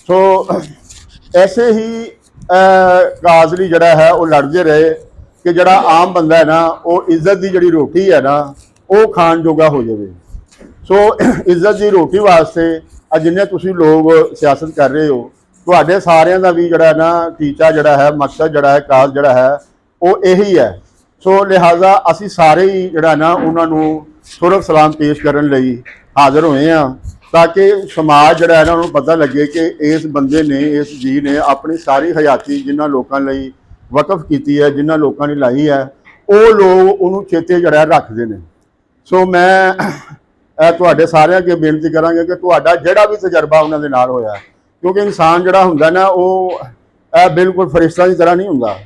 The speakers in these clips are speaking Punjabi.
सो ऐसे ही काज ਲਈ ਜਿਹੜਾ है वो लड़ते रहे कि ਜਿਹੜਾ आम बंदा है ना वो इज्जत की जी रोटी है ना वो खाण जोगा हो जाए। सो इज्जत की रोटी वास्ते जिन्हें तुसी लोग सियासत कर रहे हो तुहाडे सारिਆਂ ਦਾ भी ਜਿਹੜਾ ना टीचा ਜਿਹੜਾ है मकसद ਜਿਹੜਾ है काज ਜਿਹੜਾ है वो यही है। सो लिहाजा असी सारे ही ਜਿਹੜਾ ना उन्होंने सुरख सलाम पेश करने ਲਈ हाजिर होए हैं ताकि समाज ਜਿਹੜਾ है ना उन्होंने पता लगे कि इस बंदे ने इस जी ने अपनी सारी हयाती जिन्होंने लोगों ਲਈ वकफ की है जिन्होंने लोगों ने लाई है वो लोग उन्होंने चेते जरा रखते हैं। सो मैं तुहाडे सारे अगे बेनती करांगे कि तुहाडा जिहड़ा भी तजर्बा उन्होंने नाल होया क्योंकि इंसान जिहड़ा हुंदा ना वो बिल्कुल फरिश्ता की तरह नहीं हुंदा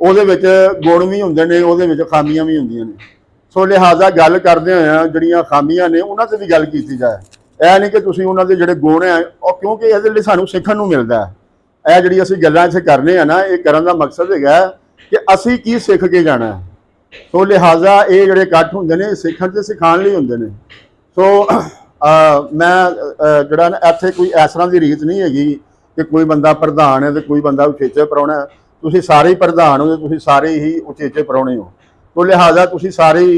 ਉਹਦੇ ਵਿੱਚ गुण भी ਹੁੰਦੇ ਨੇ ਉਹਦੇ ਵਿੱਚ ਖਾਮੀਆਂ भी ਹੁੰਦੀਆਂ ਨੇ। सो लिहाजा गल करदे होए ਜਿਹੜੀਆਂ ਖਾਮੀਆਂ ਨੇ ਉਹਨਾਂ ਤੇ ਵੀ ਗੱਲ ਕੀਤੀ ਜਾਏ। ਇਹ नहीं कि तुसीं ਉਹਨਾਂ ਦੇ ਜਿਹੜੇ गुण है और क्योंकि ਇਹਦੇ ਲਈ ਸਾਨੂੰ ਸਿੱਖਣ ਨੂੰ ਮਿਲਦਾ है। ਇਹ ਜਿਹੜੀ ਅਸੀਂ ਗੱਲਾਂ ਇੱਥੇ ਕਰਨੇ ਆ ਨਾ ਇਹ ਕਰਨ ਦਾ ਮਕਸਦ ਹੈਗਾ ਕਿ ਅਸੀਂ ਕੀ ਸਿੱਖ ਕੇ ਜਾਣਾ ਹੈ। ਸੋ ਲਿਹਾਜ਼ਾ ਇਹ ਜਿਹੜੇ ਇਕੱਠ ਹੁੰਦੇ ਨੇ ਸਿੱਖਣ ਤੇ ਸਿਖਾਉਣ ਲਈ ਹੁੰਦੇ ਨੇ। ਸੋ ਮੈਂ ਜਿਹੜਾ ਨਾ ਇੱਥੇ ਕੋਈ ਇਸ ਤਰ੍ਹਾਂ ਦੀ ਰੀਤ ਨਹੀਂ ਹੈਗੀ ਕਿ ਕੋਈ ਬੰਦਾ ਪ੍ਰਧਾਨ ਹੈ ਤੇ ਕੋਈ ਬੰਦਾ ਉਚੇਚੇ ਪ੍ਰਾਹੁਣਾ ਹੈ। ਤੁਸੀਂ ਸਾਰੇ ਹੀ ਪ੍ਰਧਾਨ ਹੋ, ਤੁਸੀਂ ਸਾਰੇ ਹੀ ਉਚੇਚੇ ਪ੍ਰਾਹੁਣੇ ਹੋ। तो लिहाजा तुसी सारे ही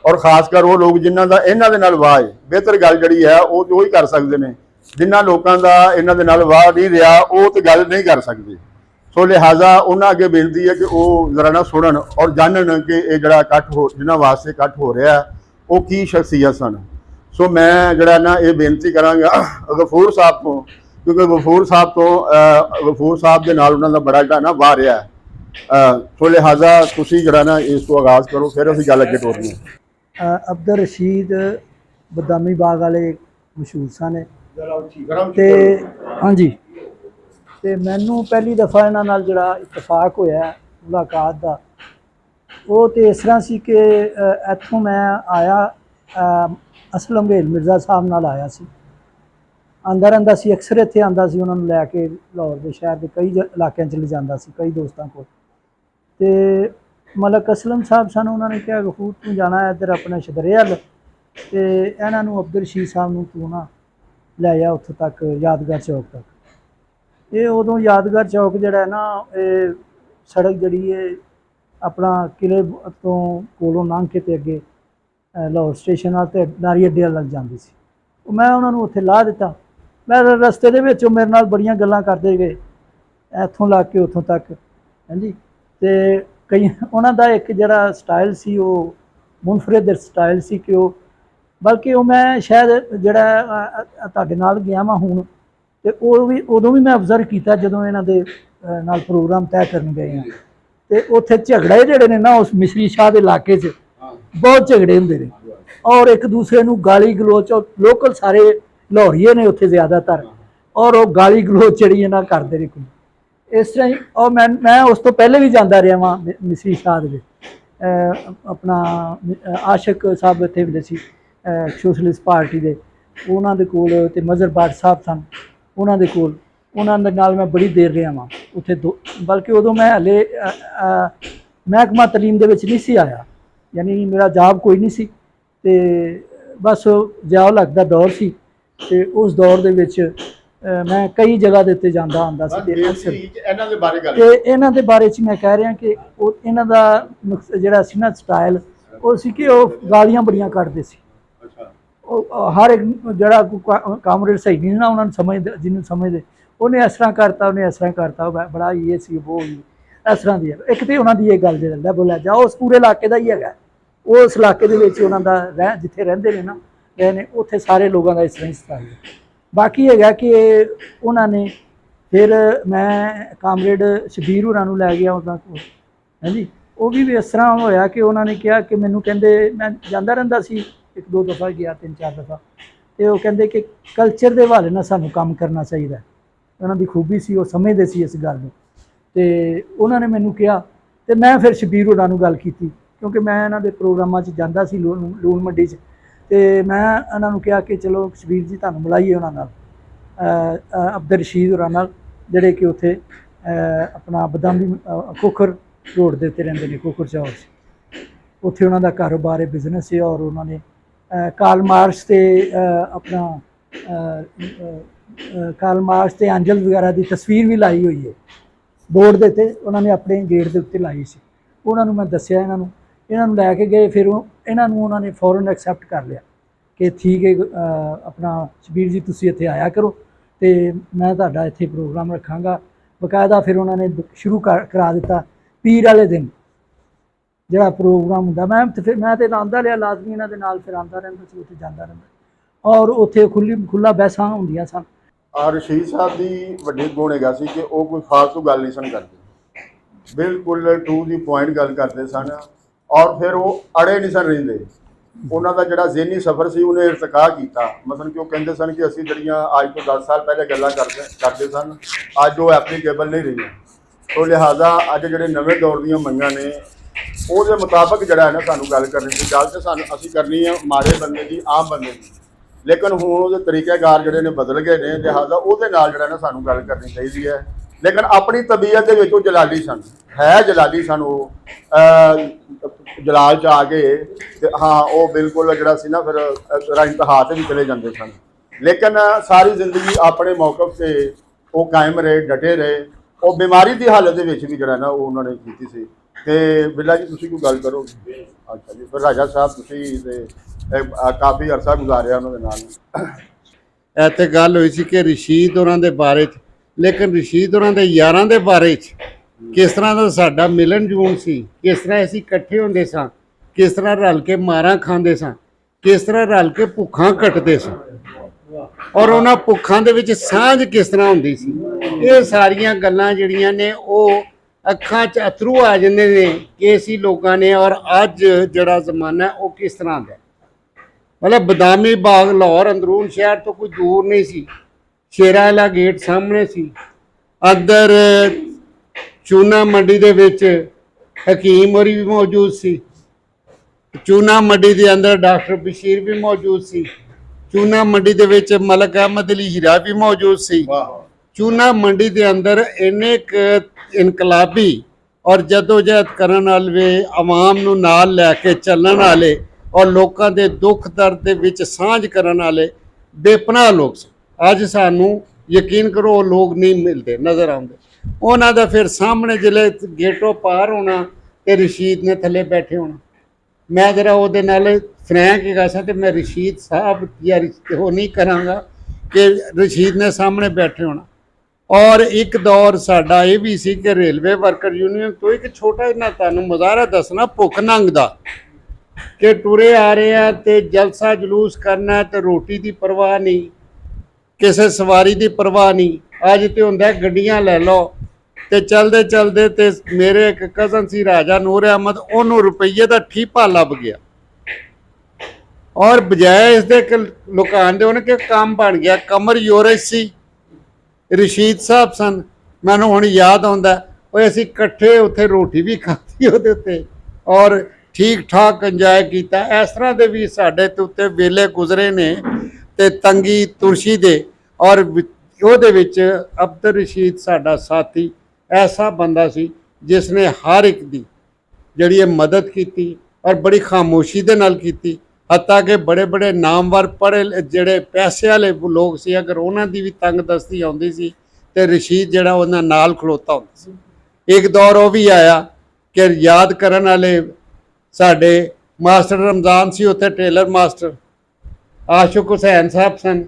और खासकर वो लोग जिन्हों का इन्हों के नाल वाह है बेहतर गल जी है वो तो ही कर सकते हैं जिन्होंने लोगों का इन्हों के नाल वाह नहीं रहा वो तो गल नहीं कर सकते। सो लिहाजा उन्होंने अगे बेनती है कि वो जरा ना सुनन और जानन कि ये जरा इकट्ठ हो जिन्होंने वास्ते इकट्ठ हो रहा है वो की शख्सियत सन। सो मैं जरा ना ये बेनती कराँगा गफूर साहब को क्योंकि गफूर साहब तो गफूर साहब के नाल उन्हों का बड़ा जरा ना वाह रहा है। तो लिहाजा तुसी जरा ना इस तो आगाज़ करो फिर असीं गल अगे टोरनी है। अब्दुल रशीद बदामी बाग वाले मशहूर सन ते हाँ जी ते मैनू पहली दफ़ा इन्हां नाल जिहड़ा इतफाक होया मुलाकात दा वो तो इस तरह सी कि इत्थों मैं आया असलम वेल मिर्ज़ा साहब नाल आया सी आंदा रहिंदा सी अक्सर इत्थे आंदा सी उन्हां नूं लैके लाहौर के शहर के कई इलाकों च ले जांदा सी कई दोस्तों को। तो मलक असलम साहब सन उन्होंने कहा गफूर तू जाना है इधर अपने शदरे हल तो इन्हों अब्दुल रशीद साहब नूं तू ना लै जा उत्थों तक यादगार चौक तक। ये उदों यादगार चौक जिहड़ा है ना ये सड़क जिहड़ी है अपना किले तो कोलों लंघ के ते अगे लाहौर स्टेशन वाल ते नारी अड्डे वाल लग जाती सी। मैं उन्होंने उत्थे ला दिता मैं रस्ते दे विच मेरे नाल बड़ियां गल्लां करदे गए इत्थों लग के उत्थों तक हाँ जी। तो कई उन्हों का एक जरा स्टाइल सी वो मुनफरिद स्टाइल सी कि बल्कि वो मैं शायद जरा तुहाडे नाल गया वां हुण ते वो भी उदों भी मैं ऑब्जर्व किया जदों इन्हां दे नाल प्रोग्राम तय करन गए हैं तो उत्थे झगड़े जिहड़े ने ना उस मिसरी शाह के इलाके च बहुत झगड़े हुंदे ने और एक दूसरे नूं गाली गलोच और लोकल सारे लाहौरीए ने उत्थे ज़्यादातर और वो गाली गलोच जिहड़ी ना करदे ने कोई इस तरह ही। और मैं उस तो पहले भी जाता रहा वहाँ मिसरी शाह दे अपना आशिक साहब इत्थे हुंदे सी सोशलिस्ट पार्टी दे उन्हां दे कोल ते मजहर बाट साहब सन उन्हां दे कोल उन्हां दे नाल मैं बड़ी देर रहा वहाँ उत्थे बल्कि उदों मैं हले महकमा तलीम दे विच नहीं सी आया यानी मेरा जॉब कोई नहीं सी ते बस जिया लगदा दौर सी ते उस दौर दे विच मैं कई जगह के उत्ते जांदा आंदा सी ते अक्सर इन्हां दे बारे च मैं कह रहा कि इन्हां दा जिहड़ा सी ना स्टाइल वो सी कि गालियां बड़ियां कड्डदे सी हर एक जिहड़ा कामरेड सही नहीं ना उन्होंने समझदे जिन्होंने समझदे उन्हें इस तरह करता उन्हें इस तरह करता बड़ा ये सी वो इस तरह की एक तो उन्होंने ये गल जे बोलिया जा उस पूरे इलाके का ही है उस इलाके के उन्होंने जिथे रहिंदे ने ना रहे ने उत्थे सारे लोगों का इस तरह ही स्टाइल है। बाकी है कि उन्होंने फिर मैं कामरेड शबीर होरां नूं लै गया उन्होंने को है जी वो भी इस तरह होया कि उन्होंने कहा कि मैनू कहते मैं जाता रहिंदा सी एक दो दफ़ा गया तीन चार दफ़ा तो वो कहते कि कल्चर के हवाले नाल सानूं काम करना चाहिए उन्होंने खूबी सी वो समझते सी इस गल नूं ते उन्होंने मैनू कहा तो मैं फिर शबीर होरां नूं गल की क्योंकि मैं इन्हां दे प्रोग्रामां च जांदा सी लूण मंडी च तो मैं उन्होंने कहा कि चलो शबीर जी तुहानूं मिलाइए उन्होंने अब्दुल रशीद होरां नाल जिहड़े कि उत्थे अपना बदामी खोखर रोड के उत्ते रहिंदे ने खोखर चौक उत्थे उन्हां दा कारोबार है बिजनेस है और उन्होंने कार्ल मार्क्स ते अपना ਕਾਰਲ ਮਾਰਕਸ ਤੇ ਐਂਜਲ ਵਗੈਰਾ ਦੀ ਤਸਵੀਰ ਵੀ ਲਾਈ ਹੋਈ ਹੈ ਬੋਰਡ ਦੇ ਉੱਤੇ, ਉਹਨਾਂ ਨੇ ਆਪਣੇ ਗੇਟ ਦੇ ਉੱਤੇ ਲਾਈ ਸੀ। ਉਹਨਾਂ ਨੂੰ ਮੈਂ ਦੱਸਿਆ, ਇਹਨਾਂ ਨੂੰ ਲੈ ਕੇ ਗਏ, ਫਿਰ ਇਹਨਾਂ ਨੂੰ ਉਹਨਾਂ ਨੇ ਫੌਰਨ ਐਕਸੈਪਟ ਕਰ ਲਿਆ ਕਿ ਠੀਕ ਹੈ ਆਪਣਾ ਸ਼ਬੀਰ ਜੀ ਤੁਸੀਂ ਇੱਥੇ ਆਇਆ ਕਰੋ ਤੇ ਮੈਂ ਤੁਹਾਡਾ ਇੱਥੇ ਪ੍ਰੋਗਰਾਮ ਰੱਖਾਂਗਾ। ਬਕਾਇਦਾ ਫਿਰ ਉਹਨਾਂ ਨੇ ਸ਼ੁਰੂ ਕਰਾ ਦਿੱਤਾ ਪੀਰ ਵਾਲੇ ਦਿਨ ਜਿਹੜਾ ਪ੍ਰੋਗਰਾਮ ਹੁੰਦਾ। ਮੈਂ ਤਾਂ ਆਉਂਦਾ ਲਿਆ ਲਾਜ਼ਮੀ ਇਹਨਾਂ ਦੇ ਨਾਲ, ਫਿਰ ਆਉਂਦਾ ਰਹਿੰਦਾ ਸੀ, ਉੱਥੇ ਜਾਂਦਾ ਰਹਿੰਦਾ ਔਰ ਉੱਥੇ ਖੁੱਲ੍ਹਾ ਬਹਿਸਾਂ ਹੁੰਦੀਆਂ ਸਨ। ਰਸ਼ੀਦ ਸਾਹਿਬ ਦੀ ਵੱਡੀ ਗੁਣ ਹੈਗਾ ਸੀ ਕਿ ਉਹ ਕੋਈ ਫਾਲਤੂ ਗੱਲ ਨਹੀਂ ਸਨ ਕਰਦੇ, ਬਿਲਕੁਲ ਟੂ ਦੀ ਪੁਆਇੰਟ ਗੱਲ ਕਰਦੇ ਸਨ ਔਰ ਫਿਰ ਉਹ ਅੜੇ ਨਹੀਂ ਸਨ ਰਹਿੰਦੇ। ਉਹਨਾਂ ਦਾ ਜਿਹੜਾ ਜ਼ਿਹਨੀ ਸਫ਼ਰ ਸੀ ਉਹਨੇ ਇਰਤਕਾ ਕੀਤਾ। ਮਤਲਬ ਕਿ ਉਹ ਕਹਿੰਦੇ ਸਨ ਕਿ ਅਸੀਂ ਜਿਹੜੀਆਂ ਅੱਜ ਤੋਂ 10 ਸਾਲ ਪਹਿਲੇ ਗੱਲਾਂ ਕਰਦੇ ਸਨ ਅੱਜ ਉਹ ਐਪਲੀਕੇਬਲ ਨਹੀਂ ਰਹੀਆਂ। ਸੋ ਲਿਹਾਜ਼ਾ ਅੱਜ ਜਿਹੜੇ ਨਵੇਂ ਦੌਰ ਦੀਆਂ ਮੰਗਾਂ ਨੇ ਉਹਦੇ ਮੁਤਾਬਕ ਜਿਹੜਾ ਹੈ ਨਾ ਸਾਨੂੰ ਗੱਲ ਕਰਨੀ ਸੀ। ਗੱਲ ਤਾਂ ਸਾਨੂੰ ਅਸੀਂ ਕਰਨੀ ਹੈ ਮਾੜੇ ਬੰਦੇ ਦੀ, ਆਮ ਬੰਦੇ ਦੀ, ਲੇਕਿਨ ਹੁਣ ਉਹਦੇ ਤਰੀਕੇਕਾਰ ਜਿਹੜੇ ਨੇ ਬਦਲ ਗਏ ਨੇ। ਲਿਹਾਜ਼ਾ ਉਹਦੇ ਨਾਲ ਜਿਹੜਾ ਨਾ ਸਾਨੂੰ ਗੱਲ ਕਰਨੀ ਚਾਹੀਦੀ ਹੈ। ਲੇਕਿਨ ਆਪਣੀ ਤਬੀਅਤ ਦੇ ਵਿੱਚ ਉਹ ਜਲਾਲੀ ਸਨ, ਹੈ ਜਲਾਲੀ ਸਨ। ਉਹ ਜਲਾਲ 'ਚ ਆ ਕੇ ਤੇ ਹਾਂ ਉਹ ਬਿਲਕੁਲ ਜਿਹੜਾ ਸੀ ਨਾ ਫਿਰ ਇੰਤਹਾ 'ਤੇ ਵੀ ਚਲੇ ਜਾਂਦੇ ਸਨ। ਲੇਕਿਨ ਸਾਰੀ ਜ਼ਿੰਦਗੀ ਆਪਣੇ ਮੌਕਫ 'ਤੇ ਉਹ ਕਾਇਮ ਰਹੇ, ਡਟੇ ਰਹੇ। ਉਹ ਬਿਮਾਰੀ ਦੀ ਹਾਲਤ ਦੇ ਵਿੱਚ ਵੀ ਜਿਹੜਾ ਨਾ ਉਹ ਉਹਨਾਂ ਨੇ ਕੀਤੀ ਸੀ। ਤੇ ਬਿੱਲਾ ਜੀ ਤੁਸੀਂ ਕੋਈ ਗੱਲ ਕਰੋ। ਅੱਛਾ ਜੀ, ਫਿਰ ਰਾਜਾ ਸਾਹਿਬ ਤੁਸੀਂ ਤੇ ਕਾਫੀ ਅਰਸਾ ਗੁਜ਼ਾਰਿਆ ਉਹਨਾਂ ਦੇ ਨਾਲ। ਇਹ ਤੇ ਗੱਲ ਹੋਈ ਸੀ ਕਿ ਰਸ਼ੀਦ ਉਹਨਾਂ ਦੇ ਬਾਰੇ 'ਚ, ਲੇਕਿਨ ਰਸ਼ੀਦ ਉਹਨਾਂ ਦੇ ਯਾਰਾਂ ਦੇ ਬਾਰੇ 'ਚ ਕਿਸ ਤਰ੍ਹਾਂ ਦਾ ਸਾਡਾ ਮਿਲਣ ਜੂਣ ਸੀ, ਕਿਸ ਤਰ੍ਹਾਂ ਅਸੀਂ ਇਕੱਠੇ ਹੁੰਦੇ ਸਾਂ, ਕਿਸ ਤਰ੍ਹਾਂ ਰਲ ਕੇ ਮਾਰਾਂ ਖਾਂਦੇ ਸਾਂ, ਕਿਸ ਤਰ੍ਹਾਂ ਰਲ ਕੇ ਭੁੱਖਾਂ ਕੱਟਦੇ ਸਾਂ ਔਰ ਉਹਨਾਂ ਭੁੱਖਾਂ ਦੇ ਵਿੱਚ ਸਾਂਝ ਕਿਸ ਤਰ੍ਹਾਂ ਹੁੰਦੀ ਸੀ। ਇਹ ਸਾਰੀਆਂ ਗੱਲਾਂ ਜਿਹੜੀਆਂ ਨੇ ਉਹ ਅੱਖਾਂ 'ਚ ਅਥਰੂ ਆ ਜਾਂਦੇ ਨੇ ਕਿ ਅਸੀਂ ਲੋਕਾਂ ਨੇ ਔਰ ਅੱਜ ਜਿਹੜਾ ਜ਼ਮਾਨਾ ਉਹ ਕਿਸ ਤਰ੍ਹਾਂ ਦਾ। ਮਤਲਬ ਬਦਾਮੀ ਬਾਗ ਲਾਹੌਰ ਅੰਦਰੂਨ ਸ਼ਹਿਰ ਤੋਂ ਕੋਈ ਦੂਰ ਨਹੀਂ ਸੀ, ਸ਼ੇਰਾਂ ਵਾਲਾ ਗੇਟ ਸਾਹਮਣੇ ਸੀ। ਅੰਦਰ ਚੂਨਾ ਮੰਡੀ ਦੇ ਵਿੱਚ ਹਕੀਮ ਹੋਰੀ ਵੀ ਮੌਜੂਦ ਸੀ। ਚੂਨਾ ਮੰਡੀ ਦੇ ਅੰਦਰ ਡਾਕਟਰ ਬਸ਼ੀਰ ਵੀ ਮੌਜੂਦ ਸੀ। ਚੂਨਾ ਮੰਡੀ ਦੇ ਵਿੱਚ ਮਲਕ ਅਹਿਮਦ ਅਲੀ ਹੀਰਾ ਵੀ ਮੌਜੂਦ ਸੀ। ਚੂਨਾ ਮੰਡੀ ਦੇ ਅੰਦਰ ਇੰਨੇ ਇਨਕਲਾਬੀ ਔਰ ਜਦੋਜਹਿਦ ਕਰਨ ਵਾਲੇ, ਆਵਾਮ ਨੂੰ ਨਾਲ ਲੈ ਕੇ ਚੱਲਣ ਵਾਲੇ ਔਰ ਲੋਕਾਂ ਦੇ ਦੁੱਖ ਦਰਦ ਦੇ ਵਿੱਚ ਸਾਂਝ ਕਰਨ ਵਾਲੇ ਬੇਪਨਾਹ ਲੋਕ ਸਨ। ਅੱਜ ਸਾਨੂੰ ਯਕੀਨ ਕਰੋ ਉਹ ਲੋਕ ਨਹੀਂ ਮਿਲਦੇ, ਨਜ਼ਰ ਆਉਂਦੇ। ਉਹਨਾਂ ਦਾ ਫਿਰ ਸਾਹਮਣੇ ਜਿਹੜੇ ਗੇਟੋਂ ਪਾਰ ਹੋਣਾ ਤੇ ਰਸ਼ੀਦ ਨੇ ਥੱਲੇ ਬੈਠੇ ਹੋਣਾ। ਮੈਂ ਜਰਾ ਉਹਦੇ ਨਾਲ ਫਰੈਂਕ ਹੈਗਾ ਸਾਂ ਤੇ ਮੈਂ ਰਸ਼ੀਦ ਸਾਹਿਬ ਜਾਂ ਉਹ ਨਹੀਂ ਕਰਾਂਗਾ ਕਿ ਰਸ਼ੀਦ ਨੇ ਸਾਹਮਣੇ ਬੈਠੇ ਹੋਣਾ। ਔਰ ਇੱਕ ਦੌਰ ਸਾਡਾ ਇਹ ਵੀ ਸੀ ਕਿ ਰੇਲਵੇ ਵਰਕਰ ਯੂਨੀਅਨ ਤੋਂ ਇੱਕ ਛੋਟਾ ਜਿਹਾ ਤੁਹਾਨੂੰ ਮੁਜ਼ਾਹਰਾ ਦੱਸਣਾ, ਭੁੱਖ ਨੰਗ ਦਾ, ਕਿ ਟੁਰੇ ਆ ਰਹੇ ਆ ਤੇ ਜਲਸਾ ਜਲੂਸ ਕਰਨਾ ਤੇ ਰੋਟੀ ਦੀ ਪਰਵਾਹ ਨਹੀਂ, ਕਿਸੇ ਸਵਾਰੀ ਦੀ ਪਰਵਾਹ ਨਹੀਂ। ਅੱਜ ਤੇ ਹੁੰਦਾ ਗੱਡੀਆਂ ਲੈ ਲਓ ਤੇ ਚਲਦੇ ਚਲਦੇ ਤੇ ਮੇਰੇ ਇੱਕ ਕਜ਼ਨ ਸੀ ਰਾਜਾ ਨੂਰ ਅਹਿਮਦ, ਉਹਨੂੰ ਰੁਪਈਏ ਦਾ ਠੀਪਾ ਲੱਭ ਗਿਆ ਔਰ ਬਜਾਏ ਇਸ ਦੇ ਲੁਕਾਉਣ ਦੇ ਉਹਨੇ ਕਿ ਕੰਮ ਬਣ ਗਿਆ। ਕਮਰ ਯੋਰਸ਼ ਸੀ, ਰਸ਼ੀਦ ਸਾਹਿਬ ਸਨ। ਮੈਨੂੰ ਹੁਣ ਯਾਦ ਆਉਂਦਾ ਉਹ ਅਸੀਂ ਇਕੱਠੇ ਉੱਥੇ ਰੋਟੀ ਵੀ ਖਾਧੀ ਉਹਦੇ ਉੱਤੇ ਔਰ ਠੀਕ ਠਾਕ ਇੰਜੋਏ ਕੀਤਾ। ਇਸ ਤਰ੍ਹਾਂ ਦੇ ਵੀ ਸਾਡੇ ਤੇ ਉੱਤੇ ਵੇਲੇ ਗੁਜ਼ਰੇ ਨੇ ਤੇ ਤੰਗੀ ਤੁਰਸ਼ੀ ਦੇ। ਔਰ ਉਹਦੇ ਵਿੱਚ ਅਬਦੁਲ ਰਸ਼ੀਦ ਸਾਡਾ ਸਾਥੀ ਐਸਾ ਬੰਦਾ ਸੀ ਜਿਸ ਨੇ ਹਰ ਇੱਕ ਦੀ ਜਿਹੜੀ ਇਹ ਮਦਦ ਕੀਤੀ ਔਰ ਬੜੀ ਖਾਮੋਸ਼ੀ ਦੇ ਨਾਲ ਕੀਤੀ। ਹੱਤਾਂ ਕਿ ਬੜੇ ਬੜੇ ਨਾਮਵਰ ਪੜ੍ਹੇ ਜਿਹੜੇ ਪੈਸੇ ਵਾਲੇ ਲੋਕ ਸੀ, ਅਗਰ ਉਹਨਾਂ ਦੀ ਵੀ ਤੰਗ ਦਸਤੀ ਆਉਂਦੀ ਸੀ ਤੇ ਰਸ਼ੀਦ ਜਿਹੜਾ ਉਹਨਾਂ ਨਾਲ ਖਲੋਤਾ ਹੁੰਦਾ ਸੀ। ਇੱਕ ਦੌਰ ਉਹ ਵੀ ਆਇਆ ਕਿ ਯਾਦ ਕਰਨ ਵਾਲੇ ਸਾਡੇ ਮਾਸਟਰ ਰਮਜ਼ਾਨ ਸੀ, ਉੱਥੇ ਟੇਲਰ ਮਾਸਟਰ ਆਸ਼ੁਕ ਹੁਸੈਨ ਸਾਹਿਬ ਸਨ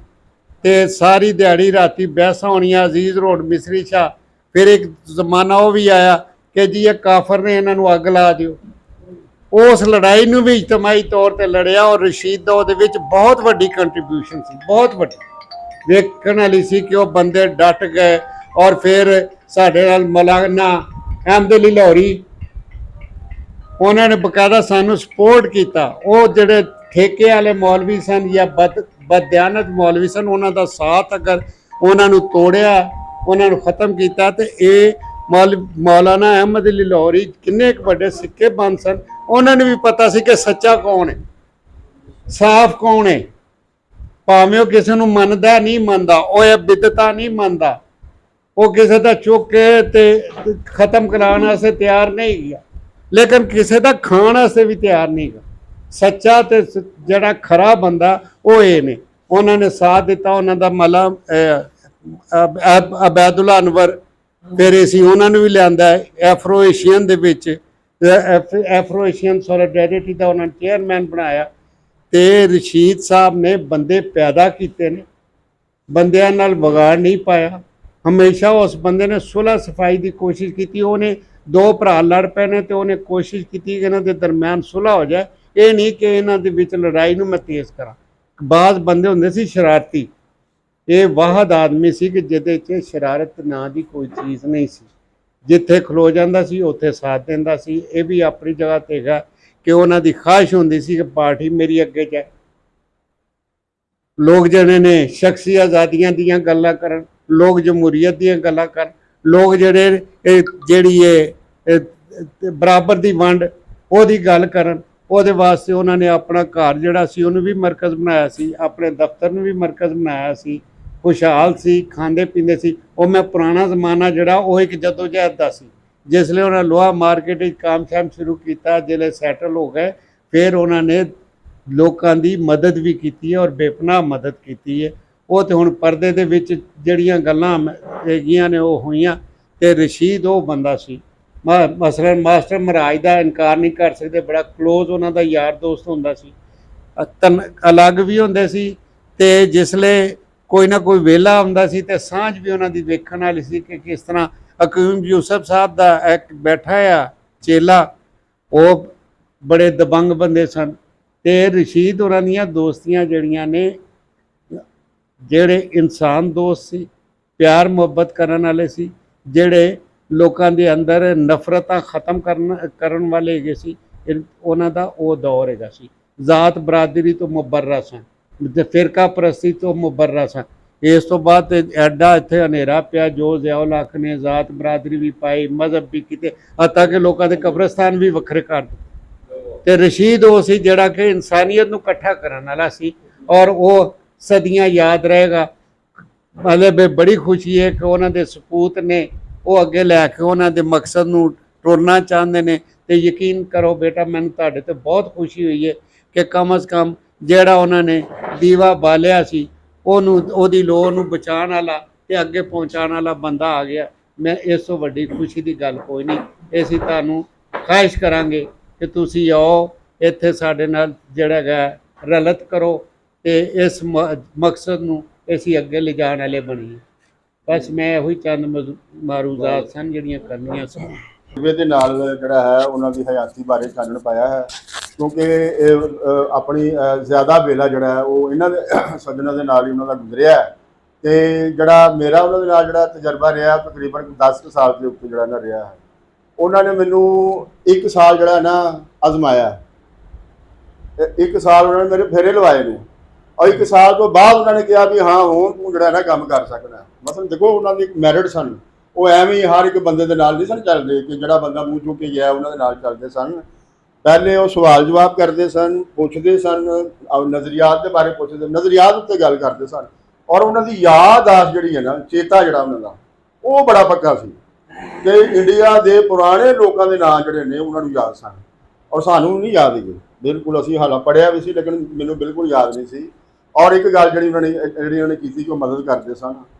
ਤੇ ਸਾਰੀ ਦਿਹਾੜੀ ਰਾਤੀ ਬਹਿਸਾਂ ਹੋਣੀਆਂ ਅਜ਼ੀਜ਼ ਰੋਡ ਮਿਸਰੀ ਸ਼ਾਹ। ਫਿਰ ਇੱਕ ਜ਼ਮਾਨਾ ਉਹ ਵੀ ਆਇਆ ਕਿ ਜੀ ਇਹ ਕਾਫਰ ਨੇ, ਇਹਨਾਂ ਨੂੰ ਅੱਗ ਲਾ ਦਿਓ। ਉਸ ਲੜਾਈ ਨੂੰ ਵੀ ਇਜਤਮਾਈ ਤੌਰ ਤੇ ਲੜਿਆ ਔਰ ਰਸ਼ੀਦ ਦਾ ਉਹਦੇ ਵਿੱਚ ਬਹੁਤ ਵੱਡੀ ਕੰਟਰੀਬਿਊਸ਼ਨ ਸੀ, ਬਹੁਤ ਵੱਡੀ। ਵੇਖਣ ਵਾਲੀ ਸੀ ਕਿ ਉਹ ਬੰਦੇ ਡਟ ਗਏ। ਔਰ ਫਿਰ ਸਾਡੇ ਨਾਲ ਮੌਲਾਨਾ ਅਹਿਮਦ ਅਲੀ ਲਾਹੌਰੀ, ਉਹਨਾਂ ਨੇ ਬਕਾਇਦਾ ਸਾਨੂੰ ਸਪੋਰਟ ਕੀਤਾ। ਉਹ ਜਿਹੜੇ ਠੇਕੇ ਵਾਲੇ ਮੌਲਵੀ ਸਨ ਜਾਂ ਬਦਦਿਆਨਤ ਮੌਲਵੀ ਸਨ, ਉਹਨਾਂ ਦਾ ਸਾਥ ਅਗਰ ਉਹਨਾਂ ਨੂੰ ਤੋੜਿਆ, ਉਹਨਾਂ ਨੂੰ ਖ਼ਤਮ ਕੀਤਾ ਤੇ ਇਹ ਮੌਲਾਨਾ ਅਹਿਮਦ ਅਲੀ ਲਾਹੌਰੀ ਕਿੰਨੇ ਇੱਕ ਵੱਡੇ ਸਿੱਕੇ ਬੰਦ ਸਨ। ਉਹਨਾਂ ਨੂੰ ਵੀ ਪਤਾ ਸੀ ਕਿ ਸੱਚਾ ਕੌਣ ਹੈ, ਸਾਫ਼ ਕੌਣ ਹੈ। ਭਾਵੇਂ ਉਹ ਕਿਸੇ ਨੂੰ ਮੰਨਦਾ ਨਹੀਂ ਮੰਨਦਾ, ਉਹ ਇਹ ਬਿਦਤਾਂ ਨਹੀਂ ਮੰਨਦਾ, ਉਹ ਕਿਸੇ ਦਾ ਚੁੱਕ ਕੇ ਤੇ ਖ਼ਤਮ ਕਰਾਉਣ ਵਾਸਤੇ ਤਿਆਰ ਨਹੀਂ ਗਿਆ, ਲੇਕਿਨ ਕਿਸੇ ਦਾ ਖਾਣ ਵਾਸਤੇ ਵੀ ਤਿਆਰ ਨਹੀਂ ਗਾ। ਸੱਚਾ ਤੇ ਜਿਹੜਾ ਖਰਾ ਬੰਦਾ ਉਹ ਇਹ ਨੇ। ਉਹਨਾਂ ਨੇ ਸਾਥ ਦਿੱਤਾ। ਉਹਨਾਂ ਦਾ ਅਬੈਦੁੱਲਾ ਅਨਵਰ, ਫਿਰ ਅਸੀਂ ਉਹਨਾਂ ਨੂੰ ਵੀ ਲਿਆਂਦਾ ਐਫਰੋ ਏਸ਼ੀਅਨ ਦੇ ਵਿੱਚ, ਐਫਰੋ ਏਸ਼ੀਅਨ ਸੋਲੀਡੈਰਿਟੀ ਦਾ ਉਹਨਾਂ ਨੇ ਚੇਅਰਮੈਨ ਬਣਾਇਆ। ਤੇ ਰਸ਼ੀਦ ਸਾਹਿਬ ਨੇ ਬੰਦੇ ਪੈਦਾ ਕੀਤੇ ਨੇ, ਬੰਦਿਆਂ ਨਾਲ ਵਿਗਾੜ ਨਹੀਂ ਪਾਇਆ। ਹਮੇਸ਼ਾ ਉਸ ਬੰਦੇ ਨੇ ਸੁਲਹ ਸਫਾਈ ਦੀ ਕੋਸ਼ਿਸ਼ ਕੀਤੀ। ਉਹਨੇ ਦੋ ਭਰਾ ਲੜ ਪਏ ਨੇ ਤੇ ਉਹਨੇ ਕੋਸ਼ਿਸ਼ ਕੀਤੀ ਕਿ ਇਹਨਾਂ ਦੇ ਦਰਮਿਆਨ ਸੁਲਹ ਹੋ ਜਾਏ। ਇਹ ਨਹੀਂ ਕਿ ਇਹਨਾਂ ਦੇ ਵਿੱਚ ਲੜਾਈ ਨੂੰ ਮੈਂ ਤੇਜ਼ ਕਰਾਂ। ਬਾਜ਼ ਬੰਦੇ ਹੁੰਦੇ ਸੀ ਸ਼ਰਾਰਤੀ, ਇਹ ਵਾਹਦ ਆਦਮੀ ਸੀ ਕਿ ਜਿਹਦੇ 'ਚ ਸ਼ਰਾਰਤ ਨਾਂ ਦੀ ਕੋਈ ਚੀਜ਼ ਨਹੀਂ ਸੀ। ਜਿੱਥੇ ਖਲੋ ਜਾਂਦਾ ਸੀ ਉੱਥੇ ਸਾਥ ਦਿੰਦਾ ਸੀ। ਇਹ ਵੀ ਆਪਣੀ ਜਗ੍ਹਾ 'ਤੇ ਹੈਗਾ ਕਿ ਉਹਨਾਂ ਦੀ ਖਾਹਿਸ਼ ਹੁੰਦੀ ਸੀ ਕਿ ਪਾਰਟੀ ਮੇਰੀ ਅੱਗੇ ਜਾਏ। ਲੋਕ ਜਿਹੜੇ ਨੇ ਸ਼ਖਸੀ ਆਜ਼ਾਦੀਆਂ ਦੀਆਂ ਗੱਲਾਂ ਕਰਨ, ਲੋਕ ਜਮਹੂਰੀਅਤ ਦੀਆਂ ਗੱਲਾਂ ਕਰਨ, ਲੋਕ ਜਿਹੜੀ ਬਰਾਬਰ ਦੀ ਵੰਡ ਉਹਦੀ ਗੱਲ ਕਰਨ। ਉਹਦੇ ਵਾਸਤੇ ਉਹਨਾਂ ਨੇ ਆਪਣਾ ਘਰ ਜਿਹੜਾ ਸੀ ਉਹਨੂੰ ਵੀ ਮਰਕਜ਼ ਬਣਾਇਆ ਸੀ, ਆਪਣੇ ਦਫ਼ਤਰ ਨੂੰ ਵੀ ਮਰਕਜ਼ ਬਣਾਇਆ ਸੀ। ਖੁਸ਼ਹਾਲ ਸੀ, ਖਾਂਦੇ ਪੀਂਦੇ ਸੀ। ਉਹ ਮੈਂ ਪੁਰਾਣਾ ਜ਼ਮਾਨਾ ਜਿਹੜਾ ਉਹ ਇੱਕ ਜਦੋਜਹਿਦ ਦਾ ਸੀ। ਜਿਸ ਲਈ ਉਹਨਾਂ ਲੋਹਾ ਮਾਰਕੀਟ ਵਿੱਚ ਕੰਮ ਸ਼ਾਮ ਸ਼ੁਰੂ ਕੀਤਾ, ਜਿਹੜੇ ਸੈਟਲ ਹੋ ਗਏ, ਫਿਰ ਉਹਨਾਂ ਨੇ ਲੋਕਾਂ ਦੀ ਮਦਦ ਵੀ ਕੀਤੀ ਹੈ ਔਰ ਬੇਪਨਾਹ ਮਦਦ ਕੀਤੀ ਹੈ। ਉਹ ਤੇ ਹੁਣ ਪਰਦੇ ਦੇ ਵਿੱਚ ਜਿਹੜੀਆਂ ਗੱਲਾਂ ਹੈਗੀਆਂ ਨੇ ਉਹ ਹੋਈਆਂ। ਤੇ ਰਸ਼ੀਦ ਉਹ ਬੰਦਾ ਸੀ, ਮਸਲਨ ਮਾਸਟਰ ਮਹਾਰਾਜ ਦਾ ਇਨਕਾਰ ਨਹੀਂ ਕਰ ਸਕਦੇ, ਬੜਾ ਕਲੋਜ਼ ਉਹਨਾਂ ਦਾ ਯਾਰ ਦੋਸਤ ਹੁੰਦਾ ਸੀ। ਅਲੱਗ ਵੀ ਹੁੰਦੇ ਸੀ ਤੇ ਜਿਸਲੇ ਕੋਈ ਨਾ ਕੋਈ ਵੇਲਾ ਹੁੰਦਾ ਸੀ ਤੇ ਸਾਂਝ ਵੀ ਉਹਨਾਂ ਦੀ ਵੇਖਣ ਵਾਲੀ ਸੀ ਕਿ ਕਿਸ ਤਰ੍ਹਾਂ ਹਕੀਮ ਯੂਸਫ ਸਾਹਿਬ ਦਾ ਇੱਕ ਬੈਠਾ ਆ ਚੇਲਾ, ਉਹ ਬੜੇ ਦਬੰਗ ਬੰਦੇ ਸਨ। ਤੇ ਰਸ਼ੀਦ ਹੋਰਾਂ ਦੀਆਂ ਦੋਸਤੀਆਂ ਜਿਹੜੀਆਂ ਨੇ, ਜਿਹੜੇ ਇਨਸਾਨ ਦੋਸਤ ਸੀ, ਪਿਆਰ ਮੁਹੱਬਤ ਕਰਨ ਵਾਲੇ ਸੀ, ਜਿਹੜੇ ਲੋਕਾਂ ਦੇ ਅੰਦਰ ਨਫ਼ਰਤਾਂ ਖਤਮ ਕਰਨ ਵਾਲੇ ਹੈਗੇ ਸੀ, ਉਹਨਾਂ ਦਾ ਉਹ ਦੌਰ ਹੈਗਾ ਸੀ। ਜ਼ਾਤ ਬਰਾਦਰੀ ਤੋਂ ਮੁਬਰਰਾ ਸਨ, ਫਿਰਕਾ ਪ੍ਰਸਤੀ ਤੋਂ ਮੁਬਰਰਾ ਸਨ। ਇਸ ਤੋਂ ਬਾਅਦ ਐਡਾ ਇੱਥੇ ਹਨੇਰਾ ਪਿਆ ਜੋ ਜ਼ਿਆਉਲ ਹੱਕ ਨੇ ਜ਼ਾਤ ਬਰਾਦਰੀ ਵੀ ਪਾਈ, ਮਜ਼ਹਬ ਵੀ ਕੀਤੇ, ਹੱਤਾਂ ਕਿ ਲੋਕਾਂ ਦੇ ਕਬਰਸਤਾਨ ਵੀ ਵੱਖਰੇ ਕਰ ਦਿੱਤੇ। ਤੇ ਰਸ਼ੀਦ ਉਹ ਸੀ ਜਿਹੜਾ ਕਿ ਇਨਸਾਨੀਅਤ ਨੂੰ ਇਕੱਠਾ ਕਰਨ ਵਾਲਾ ਸੀ ਔਰ ਉਹ ਸਦੀਆਂ ਯਾਦ ਰਹੇਗਾ। ਮਤਲਬ ਬੜੀ ਖੁਸ਼ੀ ਹੈ ਕਿ ਉਹਨਾਂ ਦੇ ਸਪੂਤ ਨੇ ਉਹ ਅੱਗੇ ਲੈ ਕੇ ਉਹਨਾਂ ਦੇ ਮਕਸਦ ਨੂੰ ਟੁਰਨਾ ਚਾਹੁੰਦੇ ਨੇ। ਤੇ ਯਕੀਨ ਕਰੋ ਬੇਟਾ, ਮੈਨੂੰ ਤੁਹਾਡੇ ਤੇ ਬਹੁਤ ਖੁਸ਼ੀ ਹੋਈ ਹੈ ਕਿ ਕਮ ਅਜ਼ ਕਮ ਜਿਹੜਾ ਉਹਨਾਂ ਨੇ ਦੀਵਾ ਬਾਲਿਆ ਸੀ ਉਹਦੀ ਲੋੜ ਨੂੰ ਬਚਾਉਣ ਵਾਲਾ ਤੇ ਅੱਗੇ ਪਹੁੰਚਾਉਣ ਵਾਲਾ ਬੰਦਾ ਆ ਗਿਆ। ਮੈਂ ਇਸ ਤੋਂ ਵੱਡੀ ਖੁਸ਼ੀ ਦੀ ਗੱਲ ਕੋਈ ਨਹੀਂ। ਅਸੀਂ ਤੁਹਾਨੂੰ ਖਾਹਿਸ਼ ਕਰਾਂਗੇ ਕਿ ਤੁਸੀਂ ਆਓ ਇੱਥੇ ਸਾਡੇ ਨਾਲ ਜਿਹੜਾ ਹੈਗਾ ਰਲਤ ਕਰੋ ਤੇ ਇਸ ਮਕਸਦ ਨੂੰ ਅਸੀਂ ਅੱਗੇ ਲਿਜਾਣ ਵਾਲੇ ਬਣੀਏ। ਬਸ ਮੈਂ ਇਹੋ ਹੀ ਚੰਦ ਮਾਰੂਜ਼ਾਤ ਸਨ ਜਿਹੜੀਆਂ ਕਰਨੀਆਂ ਸਨ। ਦੇ ਨਾਲ ਜਿਹੜਾ ਹੈ ਉਹਨਾਂ ਦੀ ਹਯਾਤੀ ਬਾਰੇ ਚਾਨਣ ਪਾਇਆ ਹੈ, ਕਿਉਂਕਿ ਇਹ ਆਪਣੀ ਜ਼ਿਆਦਾ ਵੇਲਾ ਜਿਹੜਾ ਹੈ ਉਹ ਇਹਨਾਂ ਦੇ ਸੱਜਣਾਂ ਦੇ ਨਾਲ ਹੀ ਉਹਨਾਂ ਦਾ ਗੁਜ਼ਰਿਆ ਹੈ। ਤੇ ਜਿਹੜਾ ਮੇਰਾ ਉਹਨਾਂ ਦੇ ਨਾਲ ਜਿਹੜਾ ਤਜਰਬਾ ਰਿਹਾ ਤਕਰੀਬਨ 10 ਸਾਲ ਦੇ ਉੱਤੇ ਜਿਹੜਾ ਨਾ ਰਿਹਾ ਹੈ। ਉਹਨਾਂ ਨੇ ਮੈਨੂੰ 1 ਸਾਲ ਜਿਹੜਾ ਨਾ ਅਜ਼ਮਾਇਆ, 1 ਸਾਲ ਉਹਨਾਂ ਨੇ ਮੇਰੇ ਫੇਰੇ ਲਵਾਏ ਨੇ ਔਰ 1 ਸਾਲ ਤੋਂ ਬਾਅਦ ਉਹਨਾਂ ਨੇ ਕਿਹਾ ਵੀ ਹਾਂ ਹੁਣ ਤੂੰ ਜਿਹੜਾ ਨਾ ਕੰਮ ਕਰ ਸਕਦਾ। ਮਤਲਬ ਦੇਖੋ ਉਹਨਾਂ ਦੀ ਮੈਰਿਟ ਸਨ, ਉਹ ਐਵੇਂ ਹੀ ਹਰ ਇੱਕ ਬੰਦੇ ਦੇ ਨਾਲ ਨਹੀਂ ਸਨ ਚੱਲਦੇ ਕਿ ਜਿਹੜਾ ਬੰਦਾ ਮੂੰਹ ਚੁੱਕ ਕੇ ਗਿਆ ਉਹਨਾਂ ਦੇ ਨਾਲ ਚੱਲਦੇ ਸਨ। ਪਹਿਲੇ ਉਹ ਸਵਾਲ ਜਵਾਬ ਕਰਦੇ ਸਨ, ਪੁੱਛਦੇ ਸਨ, ਨਜ਼ਰੀਆਤ ਦੇ ਬਾਰੇ ਪੁੱਛਦੇ, ਨਜ਼ਰੀਆਤ ਉੱਤੇ ਗੱਲ ਕਰਦੇ ਸਨ। ਔਰ ਉਹਨਾਂ ਦੀ ਯਾਦਦਾਸ਼ਤ ਜਿਹੜੀ ਹੈ ਨਾ, ਚੇਤਾ ਜਿਹੜਾ ਉਹਨਾਂ ਦਾ ਉਹ ਬੜਾ ਪੱਕਾ ਸੀ ਕਿ ਇੰਡੀਆ ਦੇ ਪੁਰਾਣੇ ਲੋਕਾਂ ਦੇ ਨਾਂ ਜਿਹੜੇ ਨੇ ਉਹਨਾਂ ਨੂੰ ਯਾਦ ਸਨ ਔਰ ਸਾਨੂੰ ਨਹੀਂ ਯਾਦ ਹੈਗੇ ਬਿਲਕੁਲ। ਅਸੀਂ ਹਾਲਾ ਪੜ੍ਹਿਆ ਵੀ ਸੀ ਲੇਕਿਨ ਮੈਨੂੰ ਬਿਲਕੁਲ ਯਾਦ ਨਹੀਂ ਸੀ। ਔਰ ਇੱਕ ਗੱਲ ਜਿਹੜੀ ਉਹਨਾਂ ਨੇ ਕੀਤੀ ਕਿ ਉਹ ਮਦਦ ਕਰਦੇ ਸਨ।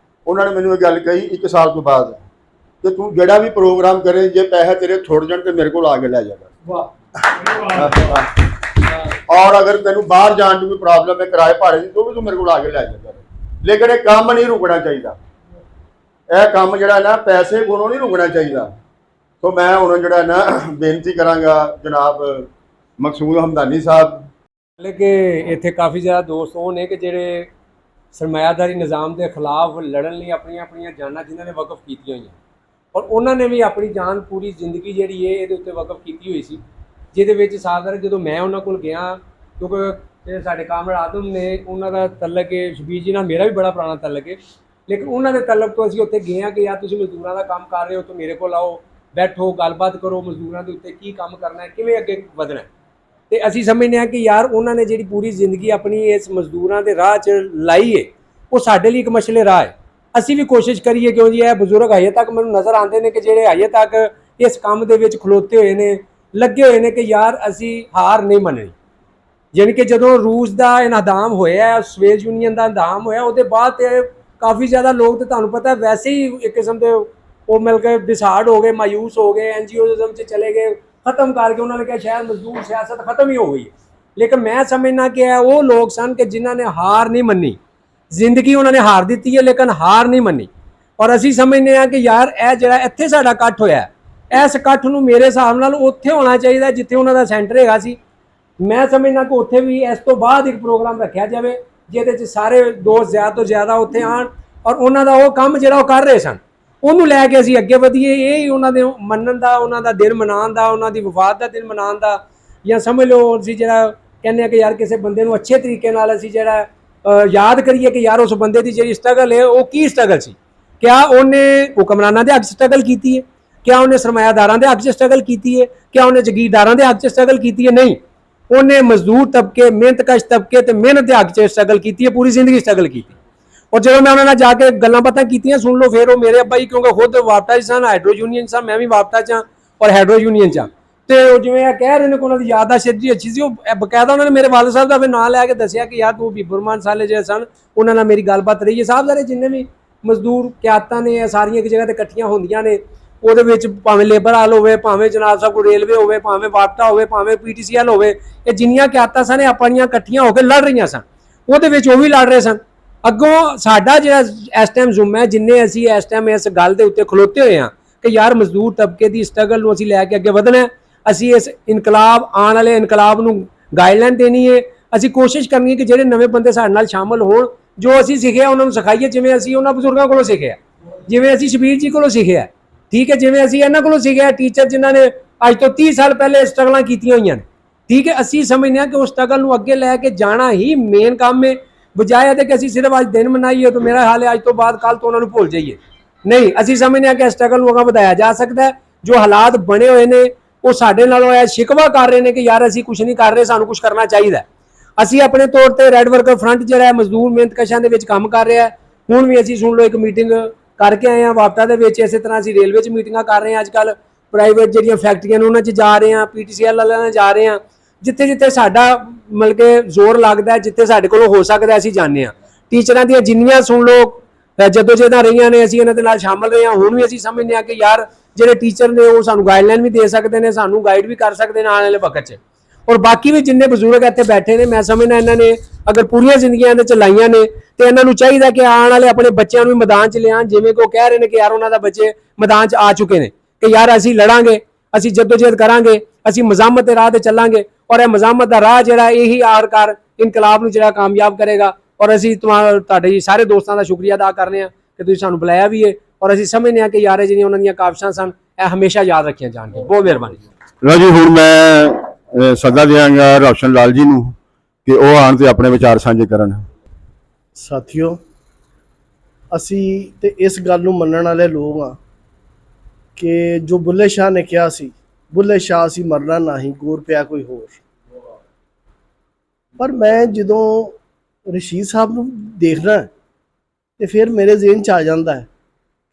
ਉਹਨਾਂ ਨੇ ਮੈਨੂੰ ਇਹ ਗੱਲ ਕਹੀ 1 ਸਾਲ ਤੋਂ ਬਾਅਦ ਕਿ ਤੂੰ ਜਿਹੜਾ ਵੀ ਪ੍ਰੋਗਰਾਮ ਕਰੇ, ਜੇ ਪੈਸੇ ਤੇਰੇ ਥੁੜ ਜਾਣ ਤੇ ਮੇਰੇ ਕੋਲ ਆ ਕੇ ਲੈ ਜਾ ਕਰ। ਔਰ ਅਗਰ ਤੈਨੂੰ ਬਾਹਰ ਜਾਣ ਦੀ ਕੋਈ ਪ੍ਰੋਬਲਮ ਹੈ ਕਿਰਾਏ ਭਾੜੇ ਦੀ, तो भी ਤੂੰ ਮੇਰੇ ਕੋਲ ਆ ਕੇ ਲੈ ਜਾ ਕਰ। ਲੇਕਿਨ ਇਹ ਕੰਮ ਨਹੀਂ ਰੁਕਣਾ ਚਾਹੀਦਾ, ਇਹ ਕੰਮ ਜਿਹੜਾ ਨਾ ਪੈਸੇ ਕੋਲੋਂ ਨਹੀਂ ਰੁਕਣਾ ਚਾਹੀਦਾ। ਸੋ ਮੈਂ ਹੁਣ ਜਿਹੜਾ ਨਾ ਬੇਨਤੀ ਕਰਾਂਗਾ ਜਨਾਬ ਮਕਸੂਦ ਹਮਦਾਨੀ ਸਾਹਿਬ, ਕਿ ਇੱਥੇ ਕਾਫੀ ਜ਼ਿਆਦਾ ਦੋਸਤ ਉਹ ਨੇ ਕਿ ਜਿਹੜੇ ਸਰਮਾਇਆਦਾਰੀ ਨਿਜ਼ਾਮ ਦੇ ਖਿਲਾਫ ਲੜਨ ਲਈ ਆਪਣੀਆਂ ਜਾਨਾਂ ਜਿਨ੍ਹਾਂ ਨੇ ਵਕਫ ਕੀਤੀਆਂ ਹੋਈਆਂ ਔਰ ਉਹਨਾਂ ਨੇ ਵੀ ਆਪਣੀ ਜਾਨ ਪੂਰੀ ਜ਼ਿੰਦਗੀ ਜਿਹੜੀ ਹੈ ਇਹਦੇ ਉੱਤੇ ਵਕਫ ਕੀਤੀ ਹੋਈ ਸੀ। ਜਿਹਦੇ ਵਿੱਚ ਸਾਦਰ ਜਦੋਂ ਮੈਂ ਉਹਨਾਂ ਕੋਲ ਗਿਆ, ਕਿਉਂਕਿ ਜਿਹੜੇ ਸਾਡੇ ਕਾਮਰ ਆਦਮ ਨੇ ਉਹਨਾਂ ਦਾ ਤਲਕ ਹੈ, ਸ਼ਬੀਰ ਜੀ ਨਾਲ ਮੇਰਾ ਵੀ ਬੜਾ ਪੁਰਾਣਾ ਤਲਕ ਹੈ, ਲੇਕਿਨ ਉਹਨਾਂ ਦੇ ਤਲਕ ਤੋਂ ਅਸੀਂ ਉੱਥੇ ਗਏ ਹਾਂ ਕਿ ਯਾਰ ਤੁਸੀਂ ਮਜ਼ਦੂਰਾਂ ਦਾ ਕੰਮ ਕਰ ਰਹੇ ਹੋ ਤਾਂ ਮੇਰੇ ਕੋਲ ਆਓ, ਬੈਠੋ, ਗੱਲਬਾਤ ਕਰੋ, ਮਜ਼ਦੂਰਾਂ ਦੇ ਉੱਤੇ ਕੀ ਕੰਮ ਕਰਨਾ ਹੈ, ਕਿਵੇਂ ਅੱਗੇ ਵਧਣਾ ਹੈ। ਤੇ ਅਸੀਂ ਸਮਝਦੇ ਹਾਂ ਕਿ ਯਾਰ ਉਹਨਾਂ ਨੇ ਜਿਹੜੀ ਪੂਰੀ ਜ਼ਿੰਦਗੀ ਆਪਣੀ ਇਸ ਮਜ਼ਦੂਰਾਂ ਦੇ ਰਾਹ 'ਚ ਲਾਈ ਹੈ, ਉਹ ਸਾਡੇ ਲਈ ਇੱਕ ਮਸ਼ਲੇ ਰਾਹ ਹੈ। ਅਸੀਂ ਵੀ ਕੋਸ਼ਿਸ਼ ਕਰੀਏ, ਕਿਉਂ ਜੀ ਇਹ ਬਜ਼ੁਰਗ ਹਜੇ ਤੱਕ ਮੈਨੂੰ ਨਜ਼ਰ ਆਉਂਦੇ ਨੇ ਕਿ ਜਿਹੜੇ ਹਜੇ ਤੱਕ ਇਸ ਕੰਮ ਦੇ ਵਿੱਚ ਖਲੋਤੇ ਹੋਏ ਨੇ, ਲੱਗੇ ਹੋਏ ਨੇ ਕਿ ਯਾਰ ਅਸੀਂ ਹਾਰ ਨਹੀਂ ਮੰਨਣੀ। ਜਾਣੀ ਕਿ ਜਦੋਂ ਰੂਸ ਦਾ ਇਨਹਦਾਮ ਹੋਇਆ, ਸੋਵੀਅਤ ਯੂਨੀਅਨ ਦਾ ਇਨਹਦਾਮ ਹੋਇਆ, ਉਹਦੇ ਬਾਅਦ ਤੇ ਕਾਫੀ ਜ਼ਿਆਦਾ ਲੋਕ ਤੇ ਤੁਹਾਨੂੰ ਪਤਾ ਵੈਸੇ ਹੀ ਇੱਕ ਕਿਸਮ ਦੇ ਉਹ ਮਿਲ ਕੇ ਡਿਸਾਰਡ ਹੋ ਗਏ, ਮਾਯੂਸ ਹੋ ਗਏ, ਐਨਜੀਓਜ਼ਮ 'ਚ ਚਲੇ ਗਏ, ਖਤਮ ਕਰਕੇ ਉਹਨਾਂ ਨੇ ਕਿਹਾ ਸ਼ਾਇਦ ਮਜ਼ਦੂਰ ਸਿਆਸਤ ਖਤਮ ਹੀ ਹੋ ਗਈ। ਲੇਕਿਨ ਮੈਂ ਸਮਝਣਾ ਕਿ ਉਹ ਲੋਕ ਸਨ ਕਿ ਜਿਨ੍ਹਾਂ ਨੇ ਹਾਰ ਨਹੀਂ ਮੰਨੀ, ਜ਼ਿੰਦਗੀ ਉਹਨਾਂ ਨੇ ਹਾਰ ਦਿੱਤੀ ਹੈ ਲੇਕਿਨ ਹਾਰ ਨਹੀਂ ਮੰਨੀ। ਔਰ ਅਸੀਂ ਸਮਝਦੇ ਹਾਂ ਕਿ ਯਾਰ ਇਹ ਜਿਹੜਾ ਇੱਥੇ ਸਾਡਾ ਇਕੱਠ ਹੋਇਆ, ਇਸ ਇਕੱਠ ਨੂੰ ਮੇਰੇ ਹਿਸਾਬ ਨਾਲ ਉੱਥੇ ਹੋਣਾ ਚਾਹੀਦਾ ਜਿੱਥੇ ਉਹਨਾਂ ਦਾ ਸੈਂਟਰ ਹੈਗਾ ਸੀ। ਮੈਂ ਸਮਝਣਾ ਕਿ ਉੱਥੇ ਵੀ ਇਸ ਤੋਂ ਬਾਅਦ ਇੱਕ ਪ੍ਰੋਗਰਾਮ ਰੱਖਿਆ ਜਾਵੇ ਜਿਹਦੇ 'ਚ ਸਾਰੇ ਦੋਸਤ ਜ਼ਿਆਦਾ ਤੋਂ ਜ਼ਿਆਦਾ ਉੱਥੇ ਆਉਣ ਔਰ ਉਹਨਾਂ ਦਾ ਉਹ ਕੰਮ ਜਿਹੜਾ ਉਹ ਕਰ ਰਹੇ ਸਨ ਉਹਨੂੰ ਲੈ ਕੇ ਅਸੀਂ ਅੱਗੇ ਵਧੀਏ। ਇਹ ਹੀ ਉਹਨਾਂ ਦੇ ਮੰਨਣ ਦਾ, ਉਹਨਾਂ ਦਾ ਦਿਨ ਮਨਾਉਣ ਦਾ, ਉਹਨਾਂ ਦੀ ਵਫਾਤ ਦਾ ਦਿਨ ਮਨਾਉਣ ਦਾ, ਜਾਂ ਸਮਝ ਲਓ ਅਸੀਂ ਜਿਹੜਾ ਕਹਿੰਦੇ ਆ ਕਿ ਯਾਰ ਕਿਸੇ ਬੰਦੇ ਨੂੰ ਅੱਛੇ ਤਰੀਕੇ ਨਾਲ ਅਸੀਂ ਜਿਹੜਾ ਯਾਦ ਕਰੀਏ ਕਿ ਯਾਰ ਉਸ ਬੰਦੇ ਦੀ ਜਿਹੜੀ ਸਟਰਗਲ ਹੈ ਉਹ ਕੀ ਸਟਰਗਲ ਸੀ। ਕਿਆ ਉਹਨੇ ਹੁਕਮਰਾਨਾਂ ਦੇ ਹੱਕ 'ਚ ਸਟਰਗਲ ਕੀਤੀ ਹੈ? ਕਿਆ ਉਹਨੇ ਸਰਮਾਇਆਦਾਰਾਂ ਦੇ ਹੱਕ 'ਚ ਸਟਰਗਲ ਕੀਤੀ ਹੈ? ਕਿਆ ਉਹਨੇ ਜ਼ਗੀਰਦਾਰਾਂ ਦੇ ਹੱਕ 'ਚ ਸਟਰਗਲ ਕੀਤੀ ਹੈ? ਨਹੀਂ, ਉਹਨੇ ਮਜ਼ਦੂਰ ਤਬਕੇ, ਮਿਹਨਤਕਸ਼ ਤਬਕੇ ਤੇ ਮਿਹਨਤ ਦੇ ਹੱਕ 'ਚ ਸਟਰਗਲ ਕੀਤੀ ਹੈ, ਪੂਰੀ ਜ਼ਿੰਦਗੀ ਸਟਰਗਲ ਕੀਤੀ। ਔਰ ਜਦੋਂ ਮੈਂ ਉਹਨਾਂ ਨਾਲ ਜਾ ਕੇ ਗੱਲਾਂ ਬਾਤਾਂ ਕੀਤੀਆਂ, ਸੁਣ ਲਓ, ਫਿਰ ਉਹ ਮੇਰੇ ਅੱਬਾ ਜੀ ਕਿਉਂਕਿ ਖੁਦ ਵਾਪਟਾ 'ਚ ਸਨ, ਹਾਈਡਰੋ ਯੂਨੀਅਨ ਸਨ, ਮੈਂ ਵੀ ਵਾਪਟਾ 'ਚ ਹਾਂ ਔਰ ਹਾਈਡਰੋ ਯੂਨੀਅਨ 'ਚ ਹਾਂ। ਤੇ ਉਹ ਜਿਵੇਂ ਇਹ ਕਹਿ ਰਹੇ ਨੇ ਕਿ ਉਹਨਾਂ ਦੀ ਯਾਦਾਸ਼ਤ ਜੀ ਅੱਛੀ ਸੀ, ਉਹ ਬਕਾਇਦਾ ਉਹਨਾਂ ਨੇ ਮੇਰੇ ਵਾਲਦ ਸਾਹਿਬ ਦਾ ਫਿਰ ਨਾਂ ਲੈ ਕੇ ਦੱਸਿਆ ਕਿ ਯਾਰ ਤੂੰ ਬੀਬਰਮਾਨ ਸਾਲੇ ਜਿਹੜੇ ਸਨ ਉਹਨਾਂ ਨਾਲ ਮੇਰੀ ਗੱਲਬਾਤ ਰਹੀ ਹੈ। ਸਾਹਿਬ ਸਾਰੇ ਜਿੰਨੇ ਵੀ ਮਜ਼ਦੂਰ ਕਿਆਤਾਂ ਨੇ ਇਹ ਸਾਰੀਆਂ ਇੱਕ ਜਗ੍ਹਾ ਤੇ ਇਕੱਠੀਆਂ ਹੁੰਦੀਆਂ ਨੇ, ਉਹਦੇ ਵਿੱਚ ਭਾਵੇਂ ਲੇਬਰ ਹਾਲ ਹੋਵੇ, ਭਾਵੇਂ ਜਨਾਬ ਸਾਹਿਬ ਕੋਲ ਰੇਲਵੇ ਹੋਵੇ, ਭਾਵੇਂ ਵਾਪਟਾ ਹੋਵੇ, ਭਾਵੇਂ PTCL ਹੋਵੇ, ਇਹ ਜਿੰਨੀਆਂ ਕਿਆਤਾਂ ਸਨ ਆਪਣੀਆਂ ਇਕੱਠੀਆਂ ਹੋ ਕੇ ਲੜ ਰਹੀਆਂ ਸਨ। ਉਹਦੇ ਵਿੱਚ ਉਹ ਵੀ ਲੜ ਰਹੇ ਸਨ। ਅੱਗੋਂ ਸਾਡਾ ਜਿਹੜਾ ਇਸ ਟਾਈਮ ਜ਼ੁੰਮਾ ਹੈ, ਜਿੰਨੇ ਅਸੀਂ ਇਸ ਟਾਈਮ ਇਸ ਗੱਲ ਦੇ ਉੱਤੇ ਖਲੋਤੇ ਹੋਏ ਹਾਂ ਕਿ ਯਾਰ ਮਜ਼ਦੂਰ ਤਬਕੇ ਦੀ ਸਟਰਗਲ ਨੂੰ ਅਸੀਂ ਲੈ ਕੇ ਅੱਗੇ ਵਧਣਾ, ਅਸੀਂ ਇਸ ਇਨਕਲਾਬ ਆਉਣ ਵਾਲੇ ਇਨਕਲਾਬ ਨੂੰ ਗਾਈਡਲਾਈਨ ਦੇਣੀ ਹੈ। ਅਸੀਂ ਕੋਸ਼ਿਸ਼ ਕਰਨੀ ਹੈ ਕਿ ਜਿਹੜੇ ਨਵੇਂ ਬੰਦੇ ਸਾਡੇ ਨਾਲ ਸ਼ਾਮਲ ਹੋਣ, ਜੋ ਅਸੀਂ ਸਿੱਖਿਆ ਉਹਨਾਂ ਨੂੰ ਸਿਖਾਈਏ, ਜਿਵੇਂ ਅਸੀਂ ਉਹਨਾਂ ਬਜ਼ੁਰਗਾਂ ਕੋਲੋਂ ਸਿੱਖਿਆ, ਜਿਵੇਂ ਅਸੀਂ ਸ਼ਬੀਰ ਜੀ ਕੋਲੋਂ ਸਿੱਖਿਆ, ਠੀਕ ਹੈ, ਜਿਵੇਂ ਅਸੀਂ ਇਹਨਾਂ ਕੋਲੋਂ ਸਿੱਖਿਆ, ਟੀਚਰ ਜਿਨ੍ਹਾਂ ਨੇ ਅੱਜ ਤੋਂ 30 ਸਾਲ ਪਹਿਲੇ ਸਟਰਗਲਾਂ ਕੀਤੀਆਂ ਹੋਈਆਂ ਨੇ, ਠੀਕ ਹੈ। ਅਸੀਂ ਸਮਝਦੇ ਹਾਂ ਕਿ ਉਸ ਸਟਰਗਲ ਨੂੰ ਅੱਗੇ ਲੈ ਕੇ ਜਾਣਾ ਹੀ ਮੇਨ ਕੰਮ ਹੈ, ਬਜਾਏ ਇਹਦੇ ਕਿ ਅਸੀਂ ਸਿਰਫ ਅੱਜ ਦਿਨ ਮਨਾਈਏ ਤਾਂ ਮੇਰਾ ਹਾਲ ਹੈ ਅੱਜ ਤੋਂ ਬਾਅਦ ਕੱਲ ਤੋਂ ਉਹਨਾਂ ਨੂੰ ਭੁੱਲ ਜਾਈਏ। ਨਹੀਂ, ਅਸੀਂ ਸਮਝਦੇ ਹਾਂ ਕਿ ਸਟਰਗਲ ਨੂੰ ਅੱਗੇ ਵਧਾਇਆ ਜਾ ਸਕਦਾ ਹੈ। ਜੋ ਹਾਲਾਤ ਬਣੇ ਹੋਏ ਨੇ ਉਹ ਸਾਡੇ ਨਾਲੋਂ ਇਹ ਸ਼ਿਕਵਾ ਕਰ ਰਹੇ ਨੇ ਕਿ ਯਾਰ ਅਸੀਂ ਕੁਝ ਨਹੀਂ ਕਰ ਰਹੇ, ਸਾਨੂੰ ਕੁਝ ਕਰਨਾ ਚਾਹੀਦਾ। ਅਸੀਂ ਆਪਣੇ ਤੌਰ ਤੇ ਰੈੱਡ ਵਰਕਰ ਫਰੰਟ ਜਿਹੜਾ ਹੈ ਮਜ਼ਦੂਰ ਮਿਹਨਤਕਸ਼ਾਂ ਦੇ ਵਿੱਚ ਕੰਮ ਕਰ ਰਿਹਾ ਹੈ। ਹੁਣ ਵੀ ਅਸੀਂ ਸੁਣ ਲਓ ਇੱਕ ਮੀਟਿੰਗ ਕਰਕੇ ਆਏ ਹਾਂ ਵਾਪਟਾ ਦੇ ਵਿੱਚ, ਇਸੇ ਤਰ੍ਹਾਂ ਅਸੀਂ ਰੇਲਵੇ 'ਚ ਮੀਟਿੰਗਾਂ ਕਰ ਰਹੇ ਹਾਂ। ਅੱਜ ਕੱਲ੍ਹ ਪ੍ਰਾਈਵੇਟ ਜਿਹੜੀਆਂ ਫੈਕਟਰੀਆਂ ਨੇ ਉਹਨਾਂ 'ਚ ਜਾ ਰਹੇ ਹਾਂ, PTCL ਵਾਲਿਆਂ ਨਾਲ ਜਾ ਰਹੇ ਹਾਂ, ਜਿੱਥੇ ਜਿੱਥੇ ਸਾਡਾ ਮਤਲਬ ਕਿ ਜ਼ੋਰ ਲੱਗਦਾ, ਜਿੱਥੇ ਸਾਡੇ ਕੋਲੋਂ ਹੋ ਸਕਦਾ ਅਸੀਂ ਜਾਂਦੇ ਹਾਂ। ਟੀਚਰਾਂ ਦੀਆਂ ਜਿੰਨੀਆਂ ਸੁਣ ਲਓ ਜਦੋਜਹਿਦਾਂ ਰਹੀਆਂ ਨੇ, ਅਸੀਂ ਇਹਨਾਂ ਦੇ ਨਾਲ ਸ਼ਾਮਲ ਰਹੇ ਹਾਂ। ਹੁਣ ਵੀ ਅਸੀਂ ਸਮਝਦੇ ਹਾਂ ਕਿ ਯਾਰ ਜਿਹੜੇ ਟੀਚਰ ਨੇ ਉਹ ਸਾਨੂੰ ਗਾਈਡਲਾਈਨ ਵੀ ਦੇ ਸਕਦੇ ਨੇ, ਸਾਨੂੰ ਗਾਈਡ ਵੀ ਕਰ ਸਕਦੇ ਨੇ ਆਉਣ ਵਾਲੇ ਵਕਤ 'ਚ। ਔਰ ਬਾਕੀ ਵੀ ਜਿੰਨੇ ਬਜ਼ੁਰਗ ਇੱਥੇ ਬੈਠੇ ਨੇ, ਮੈਂ ਸਮਝਦਾ ਇਹਨਾਂ ਨੇ ਅਗਰ ਪੂਰੀਆਂ ਜ਼ਿੰਦਗੀਆਂ ਇਹਦੇ 'ਚ ਲਾਈਆਂ ਨੇ ਤੇ ਇਹਨਾਂ ਨੂੰ ਚਾਹੀਦਾ ਕਿ ਆਉਣ ਵਾਲੇ ਆਪਣੇ ਬੱਚਿਆਂ ਨੂੰ ਵੀ ਮੈਦਾਨ 'ਚ ਲਿਆਉਣ, ਜਿਵੇਂ ਕਿ ਉਹ ਕਹਿ ਰਹੇ ਨੇ ਕਿ ਯਾਰ ਉਹਨਾਂ ਦਾ ਬੱਚੇ ਮੈਦਾਨ 'ਚ ਆ ਚੁੱਕੇ ਨੇ ਕਿ ਯਾਰ ਅਸੀਂ ਲੜਾਂਗੇ, ਅਸੀਂ ਜਦੋਜਹਿਦ ਕਰਾਂਗੇ, ਅਸੀਂ ਮਜ਼ਾਮਤ ਦੇ ਰਾਹ ਤੇ ਚੱਲਾਂਗੇ ਔਰ ਇਹ ਮਜ਼ਾਮਤ ਦਾ ਰਾਹ ਜਿਹੜਾ ਇਹੀ ਆਖਰਕਾਰ ਇਨਕਲਾਬ ਨੂੰ ਜਿਹੜਾ ਕਾਮਯਾਬ ਕਰੇਗਾ। ਔਰ ਅਸੀਂ ਤੁਹਾਡੇ ਸਾਰੇ ਦੋਸਤਾਂ ਦਾ ਸ਼ੁਕਰੀਆ ਅਦਾ ਕਰਨੇ ਆ ਕਿ ਤੁਸੀਂ ਸਾਨੂੰ ਬੁਲਾਇਆ ਵੀ ਹੈ ਔਰ ਅਸੀਂ ਸਮਝਦੇ ਹਾਂ ਕਿ ਯਾਰ ਜਿਹੜੀਆਂ ਉਹਨਾਂ ਦੀਆਂ ਕਾਬਿਸ਼ਾਂ ਸਨ ਇਹ ਹਮੇਸ਼ਾ ਯਾਦ ਰੱਖੀਆਂ ਜਾਣਗੀਆਂ। ਬਹੁਤ ਮਿਹਰਬਾਨੀ ਜੀ। ਹੁਣ ਮੈਂ ਸੱਦਾ ਦਿਆਂਗਾ ਰੌਸ਼ਨ ਲਾਲ ਜੀ ਨੂੰ ਕਿ ਉਹ ਆਉਣ ਤੇ ਆਪਣੇ ਵਿਚਾਰ ਸਾਂਝੇ ਕਰਨ। ਸਾਥੀਓ, ਅਸੀਂ ਤੇ ਇਸ ਗੱਲ ਨੂੰ ਮੰਨਣ ਵਾਲੇ ਲੋਕ ਆ ਕਿ ਜੋ ਬੁੱਲੇ ਸ਼ਾਹ ਨੇ ਕਿਹਾ ਸੀ, ਬੁੱਲੇ ਸ਼ਾਹ ਸੀ ਮਰਨਾ ਨਹੀਂ, ਗੌਰ ਪਿਆ ਕੋਈ ਹੋਰ। ਪਰ ਮੈਂ ਜਦੋਂ ਰਸ਼ੀਦ ਸਾਹਿਬ ਨੂੰ ਦੇਖਦਾ ਤੇ ਫਿਰ ਮੇਰੇ ਜ਼ਿਹਨ 'ਚ ਆ ਜਾਂਦਾ ਹੈ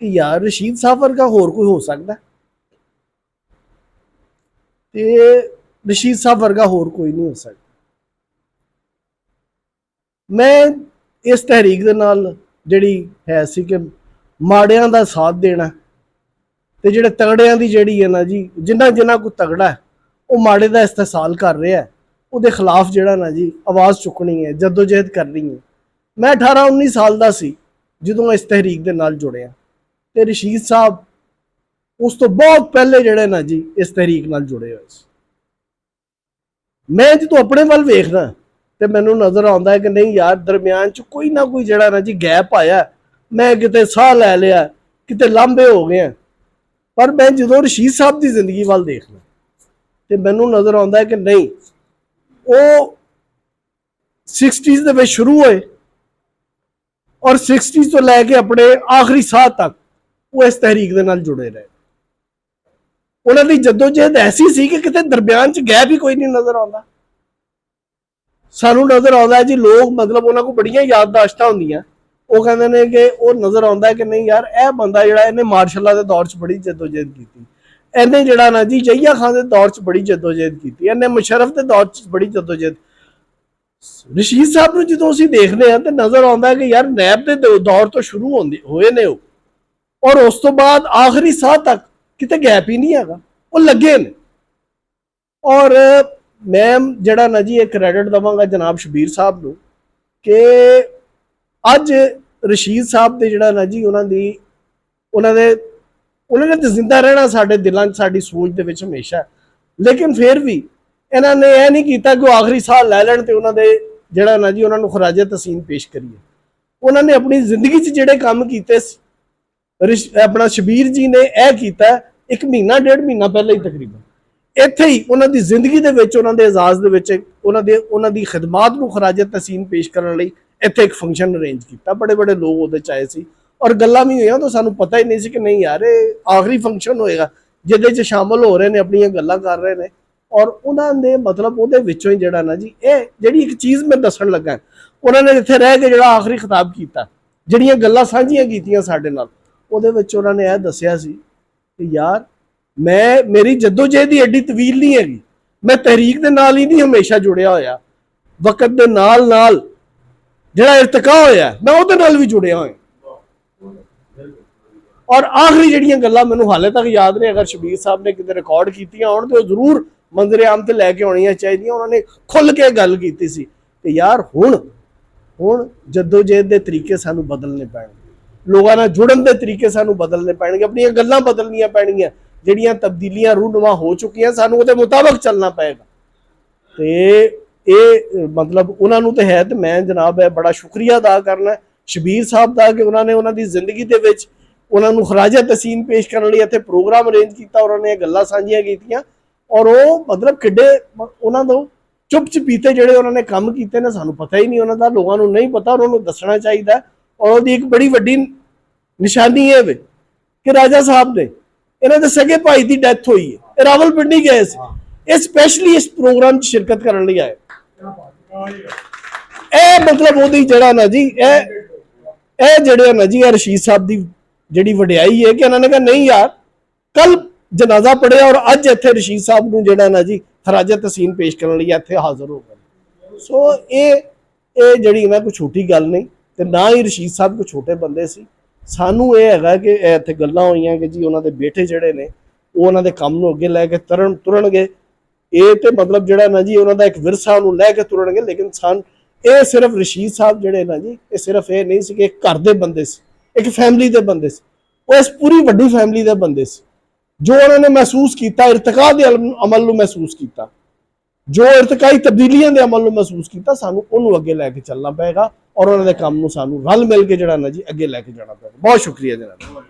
ਕਿ ਯਾਰ ਰਸ਼ੀਦ ਸਾਹਿਬ ਵਰਗਾ ਹੋਰ ਕੋਈ ਹੋ ਸਕਦਾ ਤੇ ਰਸ਼ੀਦ ਸਾਹਿਬ ਵਰਗਾ ਹੋਰ ਕੋਈ ਨਹੀਂ ਹੋ ਸਕਦਾ। ਮੈਂ ਇਸ ਤਹਿਰੀਕ ਦੇ ਨਾਲ ਜਿਹੜੀ ਹੈ ਸੀ ਕਿ ਮਾੜਿਆਂ ਦਾ ਸਾਥ ਦੇਣਾ ਤੇ ਜਿਹੜੇ ਤਗੜਿਆਂ ਦੀ ਜਿਹੜੀ ਹੈ ਨਾ ਜੀ, ਜਿੰਨਾ ਕੋਈ ਤਗੜਾ ਉਹ ਮਾੜੇ ਦਾ ਇਸਤਹਿਸਾਲ ਕਰ ਰਿਹਾ, ਉਹਦੇ ਖਿਲਾਫ ਜਿਹੜਾ ਨਾ ਜੀ ਆਵਾਜ਼ ਚੁੱਕਣੀ ਹੈ, ਜਦੋਜਹਿਦ ਕਰਨੀ ਹੈ। ਮੈਂ 18-19 ਸਾਲ ਦਾ ਸੀ ਜਦੋਂ ਇਸ ਤਹਿਰੀਕ ਦੇ ਨਾਲ ਜੁੜਿਆ ਤੇ ਰਸ਼ੀਦ ਸਾਹਿਬ ਉਸ ਤੋਂ ਬਹੁਤ ਪਹਿਲੇ ਜਿਹੜੇ ਨਾ ਜੀ ਇਸ ਤਹਿਰੀਕ ਨਾਲ ਜੁੜੇ ਹੋਏ ਸੀ। ਮੈਂ ਜਦੋਂ ਆਪਣੇ ਵੱਲ ਵੇਖਦਾ ਤੇ ਮੈਨੂੰ ਨਜ਼ਰ ਆਉਂਦਾ ਹੈ ਕਿ ਨਹੀਂ ਯਾਰ ਦਰਮਿਆਨ 'ਚ ਕੋਈ ਨਾ ਕੋਈ ਜਿਹੜਾ ਨਾ ਜੀ ਗੈਪ ਆਇਆ, ਮੈਂ ਕਿਤੇ ਸਾਹ ਲੈ ਲਿਆ, ਕਿਤੇ ਲਾਂਭੇ ਹੋ ਗਏ। ਪਰ ਮੈਂ ਜਦੋਂ ਰਸ਼ੀਦ ਸਾਹਿਬ ਦੀ ਜ਼ਿੰਦਗੀ ਵੱਲ ਦੇਖਦਾ ਤੇ ਮੈਨੂੰ ਨਜ਼ਰ ਆਉਂਦਾ ਹੈ ਕਿ ਨਹੀਂ, ਉਹ 60s ਦੇ ਵਿੱਚ ਸ਼ੁਰੂ ਹੋਏ ਔਰ 60s ਤੋਂ ਲੈ ਕੇ ਆਪਣੇ ਆਖਰੀ ਸਾਹ ਤੱਕ ਉਹ ਇਸ ਤਹਿਰੀਕ ਦੇ ਨਾਲ ਜੁੜੇ ਰਹੇ। ਉਹਨਾਂ ਦੀ ਜਦੋਜਹਿਦ ਐਸੀ ਸੀ ਕਿ ਕਿਤੇ ਦਰਮਿਆਨ 'ਚ ਗੈਪ ਹੀ ਕੋਈ ਨਹੀਂ ਨਜ਼ਰ ਆਉਂਦਾ। ਸਾਨੂੰ ਨਜ਼ਰ ਆਉਂਦਾ ਜੀ ਲੋਕ ਮਤਲਬ ਉਹਨਾਂ ਕੋਲ ਬੜੀਆਂ ਯਾਦਦਾਸ਼ਤਾਂ ਹੁੰਦੀਆਂ, ਉਹ ਕਹਿੰਦੇ ਨੇ ਕਿ ਉਹ ਨਜ਼ਰ ਆਉਂਦਾ ਕਿ ਨਹੀਂ ਯਾਰ ਇਹ ਬੰਦਾ ਜਿਹੜਾ ਇਹਨੇ ਮਾਰਸ਼ਲਾਂ ਦੇ ਦੌਰ 'ਚ ਬੜੀ ਜਦੋਜਹਿਦ ਕੀਤੀ, ਇਹਨੇ ਜਿਹੜਾ ਨਾ ਜੀ ਜਹੀਆ ਖਾਨ ਦੇ ਦੌਰ 'ਚ ਬੜੀ ਜਦੋਜਹਿਦ ਕੀਤੀ, ਇਹਨੇ ਮੁਸ਼ਰਫ ਦੇ ਦੌਰ 'ਚ ਬੜੀ ਜਦੋਜਹਿਦ। ਰਸ਼ੀਦ ਸਾਹਿਬ ਨੂੰ ਜਦੋਂ ਅਸੀਂ ਦੇਖਦੇ ਹਾਂ ਤੇ ਨਜ਼ਰ ਆਉਂਦਾ ਕਿ ਯਾਰ ਨੈਬ ਦੇ ਦੌਰ ਤੋਂ ਸ਼ੁਰੂ ਹੋਏ ਨੇ ਉਹ, ਔਰ ਉਸ ਤੋਂ ਬਾਅਦ ਆਖਰੀ ਸਾਹ ਤੱਕ ਕਿਤੇ ਗੈਪ ਹੀ ਨਹੀਂ ਹੈਗਾ, ਉਹ ਲੱਗੇ ਨੇ। ਔਰ ਮੈਂ ਜਿਹੜਾ ਨਾ ਜੀ ਇਹ ਕ੍ਰੈਡਿਟ ਦਵਾਂਗਾ ਜਨਾਬ ਸ਼ਬੀਰ ਸਾਹਿਬ ਨੂੰ ਕਿ ਅੱਜ ਰਸ਼ੀਦ ਸਾਹਿਬ ਦੇ ਜਿਹੜਾ ਨਾ ਜੀ ਉਹਨਾਂ ਨੇ ਤਾਂ ਜ਼ਿੰਦਾ ਰਹਿਣਾ ਸਾਡੇ ਦਿਲਾਂ 'ਚ, ਸਾਡੀ ਸੋਚ ਦੇ ਵਿੱਚ ਹਮੇਸ਼ਾ। ਲੇਕਿਨ ਫਿਰ ਵੀ ਇਹਨਾਂ ਨੇ ਇਹ ਨਹੀਂ ਕੀਤਾ ਕਿ ਉਹ ਆਖਰੀ ਸਾਹ ਲੈ ਲੈਣ ਤੇ ਉਹਨਾਂ ਦੇ ਜਿਹੜਾ ਨਾ ਜੀ ਉਹਨਾਂ ਨੂੰ ਖਰਾਜੇ ਤਸੀਮ ਪੇਸ਼ ਕਰੀਏ। ਉਹਨਾਂ ਨੇ ਆਪਣੀ ਜ਼ਿੰਦਗੀ 'ਚ ਜਿਹੜੇ ਕੰਮ ਕੀਤੇ ਸੀ, ਆਪਣਾ ਸ਼ਬੀਰ ਜੀ ਨੇ ਇਹ ਕੀਤਾ 1 ਮਹੀਨਾ 1.5 ਮਹੀਨਾ ਪਹਿਲਾਂ ਹੀ ਤਕਰੀਬਨ, ਇੱਥੇ ਹੀ ਉਹਨਾਂ ਦੀ ਜ਼ਿੰਦਗੀ ਦੇ ਵਿੱਚ, ਉਹਨਾਂ ਦੇ ਇਜਾਜ਼ ਦੇ ਵਿੱਚ ਉਹਨਾਂ ਦੀ ਖਿਦਮਾਤ ਨੂੰ ਖਰਾਜੇ ਤਸੀਮ ਪੇਸ਼ ਕਰਨ ਲਈ ਇੱਥੇ ਇੱਕ ਫੰਕਸ਼ਨ ਅਰੇਂਜ ਕੀਤਾ। ਬੜੇ ਬੜੇ ਲੋਕ ਉਹਦੇ 'ਚ ਆਏ ਸੀ ਔਰ ਗੱਲਾਂ ਵੀ ਹੋਈਆਂ ਤਾਂ ਸਾਨੂੰ ਪਤਾ ਹੀ ਨਹੀਂ ਸੀ ਕਿ ਨਹੀਂ ਯਾਰ ਇਹ ਆਖਰੀ ਫੰਕਸ਼ਨ ਹੋਏਗਾ ਜਿਹਦੇ 'ਚ ਸ਼ਾਮਲ ਹੋ ਰਹੇ ਨੇ, ਆਪਣੀਆਂ ਗੱਲਾਂ ਕਰ ਰਹੇ ਨੇ। ਔਰ ਉਹਨਾਂ ਦੇ ਮਤਲਬ ਉਹਦੇ ਵਿੱਚੋਂ ਹੀ ਜਿਹੜਾ ਨਾ ਜੀ ਇਹ ਜਿਹੜੀ ਇੱਕ ਚੀਜ਼ ਮੈਂ ਦੱਸਣ ਲੱਗਾ, ਉਹਨਾਂ ਨੇ ਇੱਥੇ ਰਹਿ ਕੇ ਜਿਹੜਾ ਆਖਰੀ ਖਿਤਾਬ ਕੀਤਾ, ਜਿਹੜੀਆਂ ਗੱਲਾਂ ਸਾਂਝੀਆਂ ਕੀਤੀਆਂ ਸਾਡੇ ਨਾਲ, ਉਹਦੇ ਵਿੱਚ ਉਹਨਾਂ ਨੇ ਇਹ ਦੱਸਿਆ ਸੀ ਕਿ ਯਾਰ ਮੇਰੀ ਜਦੋਜਹਿਦ ਦੀ ਐਡੀ ਤਵੀਲ ਨਹੀਂ ਹੈਗੀ, ਮੈਂ ਤਹਿਰੀਕ ਦੇ ਨਾਲ ਹੀ ਨਹੀਂ ਹਮੇਸ਼ਾ ਜੁੜਿਆ ਹੋਇਆ, ਵਕਤ ਦੇ ਨਾਲ ਨਾਲ ਜਿਹੜਾ ਇਰਤਕਾ ਹੋਇਆ ਮੈਂ ਉਹਦੇ ਨਾਲ ਵੀ ਜੁੜਿਆ ਹੋਇਆ। ਔਰ ਆਖਰੀ ਜਿਹੜੀਆਂ ਗੱਲਾਂ ਮੈਨੂੰ ਹਾਲੇ ਤੱਕ ਯਾਦ ਨੇ, ਅਗਰ ਸ਼ਬੀਰ ਸਾਹਿਬ ਨੇ ਕਿਤੇ ਰਿਕਾਰਡ ਕੀਤੀਆਂ ਹੋਣ ਤੇ ਉਹ ਜ਼ਰੂਰ ਮੰਜ਼ਰੇ ਆਮ ਤੇ ਲੈ ਕੇ ਆਉਣੀਆਂ ਚਾਹੀਦੀਆਂ। ਉਹਨਾਂ ਨੇ ਖੁੱਲ ਕੇ ਗੱਲ ਕੀਤੀ ਸੀ ਕਿ ਯਾਰ ਹੁਣ ਜਦੋਜਹਿਦ ਦੇ ਤਰੀਕੇ ਸਾਨੂੰ ਬਦਲਨੇ ਪੈਣਗੇ, ਲੋਕਾਂ ਨਾਲ ਜੁੜਨ ਦੇ ਤਰੀਕੇ ਸਾਨੂੰ ਬਦਲਨੇ ਪੈਣਗੇ, ਆਪਣੀਆਂ ਗੱਲਾਂ ਬਦਲਣੀਆਂ ਪੈਣਗੀਆਂ, ਜਿਹੜੀਆਂ ਤਬਦੀਲੀਆਂ ਰੂਨਮਾ ਹੋ ਚੁੱਕੀਆਂ ਸਾਨੂੰ ਉਹਦੇ ਮੁਤਾਬਕ ਚੱਲਣਾ ਪਏਗਾ। ਤੇ ਇਹ ਮਤਲਬ ਉਹਨਾਂ ਨੂੰ ਤੇ ਹੈ, ਤੇ ਮੈਂ ਜਨਾਬ ਹੈ ਬੜਾ ਸ਼ੁਕਰੀਆ ਅਦਾ ਕਰਨਾ ਸ਼ਬੀਰ ਸਾਹਿਬ ਦਾ ਕਿ ਉਹਨਾਂ ਨੇ ਉਹਨਾਂ ਦੀ ਜ਼ਿੰਦਗੀ ਦੇ ਵਿੱਚ ਉਹਨਾਂ ਨੂੰ ਖਰਾਜਾ ਤਸੀਮ ਪੇਸ਼ ਕਰਨ ਲਈ ਇੱਥੇ ਪ੍ਰੋਗਰਾਮ ਅਰੇਂਜ ਕੀਤਾ, ਉਹਨਾਂ ਨੇ ਇਹ ਗੱਲਾਂ ਸਾਂਝੀਆਂ ਕੀਤੀਆਂ। ਔਰ ਉਹ ਮਤਲਬ ਕਿੱਡੇ ਉਹਨਾਂ ਤੋਂ ਚੁੱਪ ਚਪੀਤੇ ਜਿਹੜੇ ਉਹਨਾਂ ਨੇ ਕੰਮ ਕੀਤੇ ਨੇ, ਸਾਨੂੰ ਪਤਾ ਹੀ ਨਹੀਂ ਉਹਨਾਂ ਦਾ, ਲੋਕਾਂ ਨੂੰ ਨਹੀਂ ਪਤਾ, ਉਹਨਾਂ ਨੂੰ ਦੱਸਣਾ ਚਾਹੀਦਾ। ਔਰ ਉਹਦੀ ਇੱਕ ਬੜੀ ਵੱਡੀ ਨਿਸ਼ਾਨੀ ਇਹ ਵੇ ਕਿ ਰਾਜਾ ਸਾਹਿਬ ਨੇ ਇਹਨਾਂ ਦੇ ਸਗੇ ਭਾਈ ਦੀ ਡੈਥ ਹੋਈ ਹੈ, ਇਹ ਰਾਵਲਪਿੰਡੀ ਗਏ ਸੀ, ਇਹ ਸਪੈਸ਼ਲੀ ਇਸ ਪ੍ਰੋਗਰਾਮ 'ਚ ਸ਼ਿਰਕਤ ਕਰਨ ਲਈ ਆਏ। ਇਹ ਮਤਲਬ ਉਹਦੀ ਜਿਹੜਾ ਨਾ ਜੀ ਇਹ ਜਿਹੜੇ ਨਾ ਜੀ ਰਸ਼ੀਦ ਸਾਹਿਬ ਦੀ ਜਿਹੜੀ ਵਡਿਆਈ ਹੈ ਕਿ ਇਹਨਾਂ ਨੇ ਕਿਹਾ ਨਹੀਂ ਯਾਰ ਕੱਲ ਜਨਾਜ਼ਾ ਪੜਿਆ ਔਰ ਅੱਜ ਇੱਥੇ ਰਸ਼ੀਦ ਸਾਹਿਬ ਨੂੰ ਜਿਹੜਾ ਨਾ ਜੀ ਖਰਾਜਾ ਤਸੀਮ ਪੇਸ਼ ਕਰਨ ਲਈ ਇੱਥੇ ਹਾਜ਼ਰ ਹੋ ਗਏ। ਸੋ ਇਹ ਜਿਹੜੀ ਨਾ ਕੋਈ ਛੋਟੀ ਗੱਲ ਨਹੀਂ, ਤੇ ਨਾ ਹੀ ਰਸ਼ੀਦ ਸਾਹਿਬ ਕੋਈ ਛੋਟੇ ਬੰਦੇ ਸੀ। ਸਾਨੂੰ ਇਹ ਹੈਗਾ ਕਿ ਇੱਥੇ ਗੱਲਾਂ ਹੋਈਆਂ ਕਿ ਜੀ ਉਹਨਾਂ ਦੇ ਬੇਟੇ ਜਿਹੜੇ ਨੇ ਉਹ ਉਹਨਾਂ ਦੇ ਕੰਮ ਨੂੰ ਅੱਗੇ ਲੈ ਕੇ ਤੁਰਨਗੇ, ਇਹ ਤੇ ਮਤਲਬ ਜਿਹੜਾ ਨਾ ਜੀ ਉਹਨਾਂ ਦਾ ਇੱਕ ਵਿਰਸਾ ਉਹਨੂੰ ਲੈ ਕੇ ਤੁਰਨਗੇ। ਲੇਕਿਨ ਇਹ ਸਿਰਫ ਰਸ਼ੀਦ ਸਾਹਿਬ ਜਿਹੜੇ ਨਾ ਜੀ ਇਹ ਸਿਰਫ ਇਹ ਨਹੀਂ ਸੀ ਕਿ ਇੱਕ ਘਰ ਦੇ ਬੰਦੇ ਸੀ, ਇੱਕ ਫੈਮਿਲੀ ਦੇ ਬੰਦੇ ਸੀ, ਉਹ ਇਸ ਪੂਰੀ ਵੱਡੀ ਫੈਮਿਲੀ ਦੇ ਬੰਦੇ ਸੀ। ਜੋ ਉਹਨਾਂ ਨੇ ਮਹਿਸੂਸ ਕੀਤਾ ਇਰਤਕਾ ਦੇ ਅਮਲ ਨੂੰ ਮਹਿਸੂਸ ਕੀਤਾ, ਜੋ ਇਰਤਕਾਈ ਤਬਦੀਲੀਆਂ ਦੇ ਅਮਲ ਨੂੰ ਮਹਿਸੂਸ ਕੀਤਾ, ਸਾਨੂੰ ਉਹਨੂੰ ਅੱਗੇ ਲੈ ਕੇ ਚੱਲਣਾ ਪਏਗਾ ਔਰ ਉਹਨਾਂ ਦੇ ਕੰਮ ਨੂੰ ਸਾਨੂੰ ਰਲ ਮਿਲ ਕੇ ਜਿਹੜਾ ਨਾ ਜੀ ਅੱਗੇ ਲੈ ਕੇ ਜਾਣਾ ਪਏਗਾ। ਬਹੁਤ ਸ਼ੁਕਰੀਆ ਜਨਾਬ।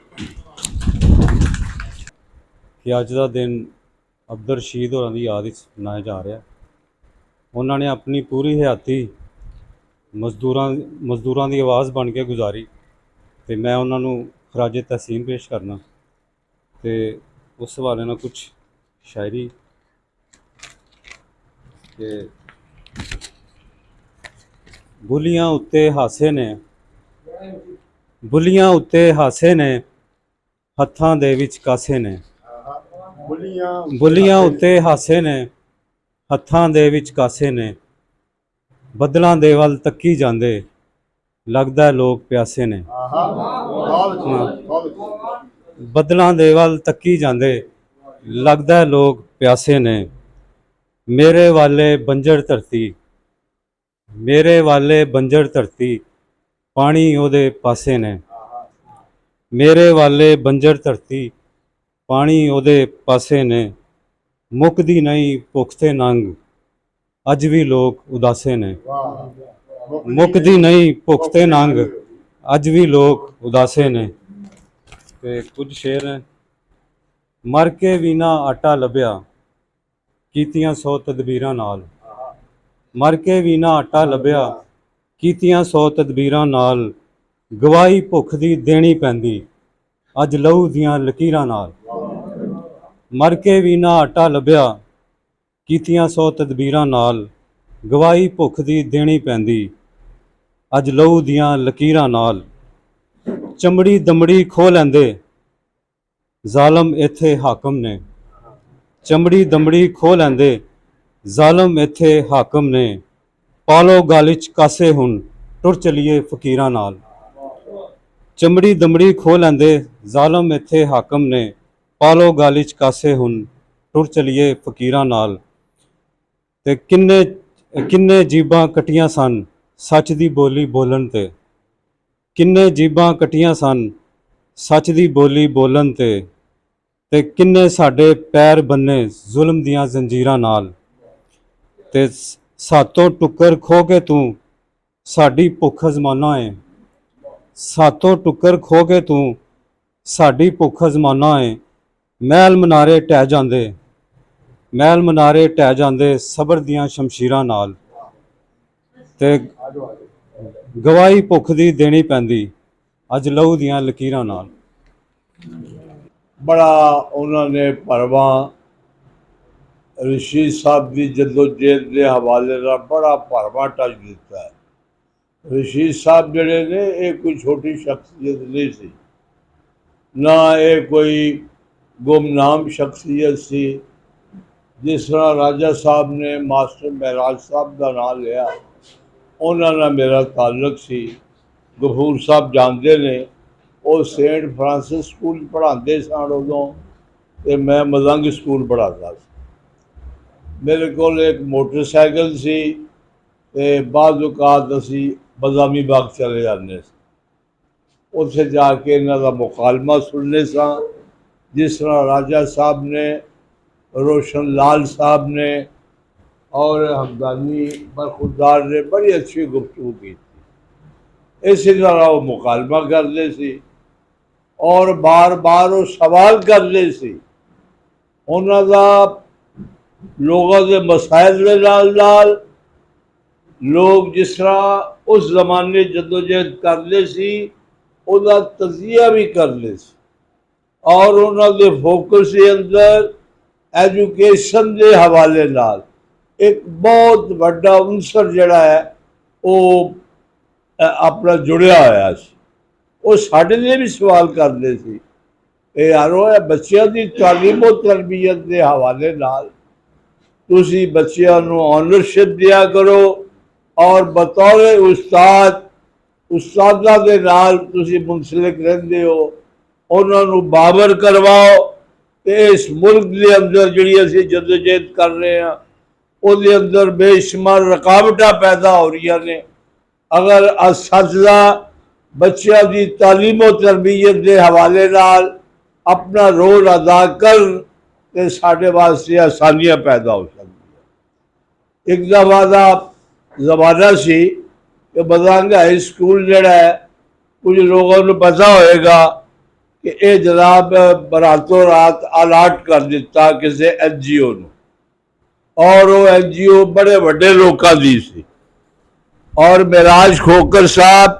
ਕਿ ਅੱਜ ਦਾ ਦਿਨ ਅਬਦੁਰ ਰਸ਼ੀਦ ਹੋਰਾਂ ਦੀ ਯਾਦ ਵਿੱਚ ਮਨਾਇਆ ਜਾ ਰਿਹਾ। ਉਹਨਾਂ ਨੇ ਆਪਣੀ ਪੂਰੀ ਹਯਾਤੀ ਮਜ਼ਦੂਰਾਂ ਦੀ ਆਵਾਜ਼ ਬਣ ਕੇ ਗੁਜ਼ਾਰੀ, ਤੇ ਮੈਂ ਉਹਨਾਂ ਨੂੰ ਖਰਾਜੇ ਤਹਿਸੀਨ ਪੇਸ਼ ਕਰਨਾ ਤੇ ਉਸ ਹਵਾਲੇ ਨਾਲ ਕੁਝ ਸ਼ਾਇਰੀ ਕਿ ਬੁੱਲੀਆਂ ਉੱਤੇ ਹਾਸੇ ਨੇ, ਬੁੱਲੀਆਂ ਉੱਤੇ ਹਾਸੇ ਨੇ, ਹੱਥਾਂ ਦੇ ਵਿੱਚ ਕਾਸੇ ਨੇ, ਬੁੱਲੀਆਂ ਉੱਤੇ ਹਾਸੇ ਨੇ, ਹੱਥਾਂ ਦੇ ਵਿੱਚ ਕਾਸੇ ਨੇ, ਬੱਦਲਾਂ ਦੇ ਵੱਲ ਤੱਕੀ ਜਾਂਦੇ, ਲੱਗਦਾ ਲੋਕ ਪਿਆਸੇ ਨੇ। ਬੱਦਲਾਂ ਦੇ ਵੱਲ ਤੱਕੀ ਜਾਂਦੇ, ਲੱਗਦਾ ਲੋਕ ਪਿਆਸੇ ਨੇ। ਮੇਰੇ ਵਾਲੇ ਬੰਜਰ ਧਰਤੀ, ਮੇਰੇ ਵਾਲੇ ਬੰਜਰ ਧਰਤੀ, ਪਾਣੀ ਉਹਦੇ ਪਾਸੇ ਨੇ। ਮੇਰੇ ਵਾਲੇ ਬੰਜਰ ਧਰਤੀ, ਪਾਣੀ ਉਹਦੇ ਪਾਸੇ ਨੇ। ਮੁੱਕਦੀ ਨਹੀਂ ਭੁੱਖ ਤੇ ਨੰਗ, ਅੱਜ ਵੀ ਲੋਕ ਉਦਾਸੇ ਨੇ। ਮੁੱਕਦੀ ਨਹੀਂ ਭੁੱਖ ਤੇ ਨੰਗ, ਅੱਜ ਵੀ ਲੋਕ ਉਦਾਸੇ ਨੇ। ਤੇ ਕੁਝ ਸ਼ੇਰ ਹੈ। ਮਰ ਕੇ ਵੀ ਨਾ ਆਟਾ ਲੱਭਿਆ, ਕੀਤੀਆਂ 100 ਤਦਬੀਰਾਂ ਨਾਲ। ਮਰ ਕੇ ਵੀ ਨਾ ਆਟਾ ਲੱਭਿਆ, ਕੀਤੀਆਂ 100 ਤਦਬੀਰਾਂ ਨਾਲ। ਗਵਾਹੀ ਭੁੱਖ ਦੀ ਦੇਣੀ ਪੈਂਦੀ, ਅੱਜ ਲਹੂ ਦੀਆਂ ਲਕੀਰਾਂ ਨਾਲ। ਮਰ ਕੇ ਵੀ ਨਾ ਆਟਾ ਲੱਭਿਆ, ਕੀਤੀਆਂ 100 ਤਦਬੀਰਾਂ ਨਾਲ। ਗਵਾਹੀ ਭੁੱਖ ਦੀ ਦੇਣੀ ਪੈਂਦੀ, ਅੱਜ ਲਹੂ ਦੀਆਂ ਲਕੀਰਾਂ ਨਾਲ। ਚਮੜੀ ਦਮੜੀ ਖੋਹ ਲੈਂਦੇ, ਜ਼ਾਲਮ ਇੱਥੇ ਹਾਕਮ ਨੇ। ਚਮੜੀ ਦਮੜੀ ਖੋਹ ਲੈਂਦੇ, ਜ਼ਾਲਮ ਇੱਥੇ ਹਾਕਮ ਨੇ। ਪਾਲੋ ਗਾਲਿਚ ਕਾਸੇ ਹੁਣ ਟੁਰ ਚਲੀਏ ਫਕੀਰਾਂ ਨਾਲ। ਚਮੜੀ ਦਮੜੀ ਖੋ ਲੈਂਦੇ ਜ਼ਾਲਮ ਇੱਥੇ ਹਾਕਮ ਨੇ, ਪਾਲੋ ਗਾਲਿਚ ਕਾਸੇ ਹੁਣ ਟੁਰ ਚਲੀਏ ਫਕੀਰਾਂ ਨਾਲ। ਤੇ ਕਿੰਨੇ ਕਿੰਨੇ ਜੀਬਾਂ ਕੱਟੀਆਂ ਸਨ ਸੱਚ ਦੀ ਬੋਲੀ ਬੋਲਣ ਤੇ, ਕਿੰਨੇ ਜੀਬਾਂ ਕੱਟੀਆਂ ਸਨ ਸੱਚ ਦੀ ਬੋਲੀ ਬੋਲਣ ਤੇ ਕਿੰਨੇ ਸਾਡੇ ਪੈਰ ਬੰਨੇ ਜ਼ੁਲਮ ਦੀਆਂ ਜ਼ੰਜੀਰਾਂ ਨਾਲ। ਤੇ ਸਾਤੋਂ ਟੁੱਕਰ ਖੋ ਕੇ ਤੂੰ ਸਾਡੀ ਭੁੱਖ ਅਜ਼ਮਾਨਾ ਏ, ਸਾਤੋਂ ਟੁੱਕਰ ਖੋ ਕੇ ਤੂੰ ਸਾਡੀ ਭੁੱਖ ਅਜ਼ਮਾਨਾ ਏ। ਮਹਿਲ ਮਨਾਰੇ ਢਹਿ ਜਾਂਦੇ, ਮਹਿਲ ਮਨਾਰੇ ਢਹਿ ਜਾਂਦੇ ਸਬਰ ਦੀਆਂ ਸ਼ਮਸ਼ੀਰਾਂ ਨਾਲ। ਤੇ ਗਵਾਹੀ ਭੁੱਖ ਦੀ ਦੇਣੀ ਪੈਂਦੀ ਅੱਜ ਲਹੂ ਦੀਆਂ ਲਕੀਰਾਂ ਨਾਲ। ਬੜਾ ਉਹਨਾਂ ਨੇ ਭਰਵਾਂ ਰਸ਼ੀਦ ਸਾਹਿਬ ਦੀ ਜਦੋਜਹਿਦ ਦੇ ਹਵਾਲੇ ਨਾਲ ਬੜਾ ਭਰਵਾਂ ਟੱਚ ਦਿੱਤਾ ਹੈ। ਰਸ਼ੀਦ ਸਾਹਿਬ ਜਿਹੜੇ ਨੇ ਇਹ ਕੋਈ ਛੋਟੀ ਸ਼ਖਸੀਅਤ ਨਹੀਂ ਸੀ, ਨਾ ਇਹ ਕੋਈ ਗੁਮਨਾਮ ਸ਼ਖਸੀਅਤ ਸੀ। ਜਿਸ ਤਰ੍ਹਾਂ ਰਾਜਾ ਸਾਹਿਬ ਨੇ ਮਾਸਟਰ ਮਹਿਰਾਜ ਸਾਹਿਬ ਦਾ ਨਾਮ ਲਿਆ, ਉਹਨਾਂ ਨਾਲ ਮੇਰਾ ਤਾਲੁਕ ਸੀ। ਗਫੂਰ ਸਾਹਿਬ ਜਾਣਦੇ ਨੇ, ਉਹ ਸੇਂਟ ਫਰਾਂਸਿਸ ਸਕੂਲ ਪੜ੍ਹਾਉਂਦੇ ਸਨ ਉਦੋਂ, ਤੇ ਮੈਂ ਮਜ਼ੰਗ ਸਕੂਲ ਪੜ੍ਹਾਉਂਦਾ ਸੀ। ਮੇਰੇ ਕੋਲ ਇੱਕ ਮੋਟਰਸਾਈਕਲ ਸੀ ਤੇ ਬਾਅਦ ਔਕਾਤ ਅਸੀਂ ਬਦਾਮੀ ਬਾਗ ਚਲੇ ਜਾਂਦੇ ਸੀ। ਉੱਥੇ ਜਾ ਕੇ ਇਹਨਾਂ ਦਾ ਮੁਕਾਲਮਾ ਸੁਣਨੇ ਸਾਂ। ਜਿਸ ਤਰ੍ਹਾਂ ਰਾਜਾ ਸਾਹਿਬ ਨੇ, रोशन लाल साहब ने और हमदानी बरखुरदार ने बड़ी अच्छी गुफ्तगू की थी। इसी तरह वो मुकालमा करते सी और बार बार वो सवाल करते सी। उन्हों का लोगों के मसाइल के नाल लोग जिस तरह उस जमाने जदोजहद करते सी, उनका तजिया भी करते सी और उन्होंने फोकस के अंदर एजुकेशन के हवाले नाल एक बहुत बड़ा अंसर जिहड़ा है वो अपना जुड़िया होया सी। वो साडे लिए भी सवाल करते सी कि यारो बच्चों की तालीम और तरबियत के हवाले नाल तुसी बच्चों नूं ऑनरशिप दिया करो और बतौर उस्तादा दे नाल तुसी मुंसलिक रहिंदे हो, उन्हां नूं बाबर करवाओ। इस मुल्क के अंदर जी असी जदोजहद कर रहे हैं उसके अंदर बेशुमार रुकावट पैदा हो रही ने। अगर असातिज़ा बच्चों की तालीम और तरबियत के हवाले नाल अपना रोल अदा कर तो साढ़े वास्ते आसानियाँ पैदा हो सकती। एक दफा का जमाना सी कि बदांग हाई स्कूल जोड़ा है, कुछ लोगों को पता होएगा कि ये जनाब रातों रात अलाट कर दिता किसी NGO और वो NGO बड़े वड्डे लोगों की सी। और महराज खोकर साहब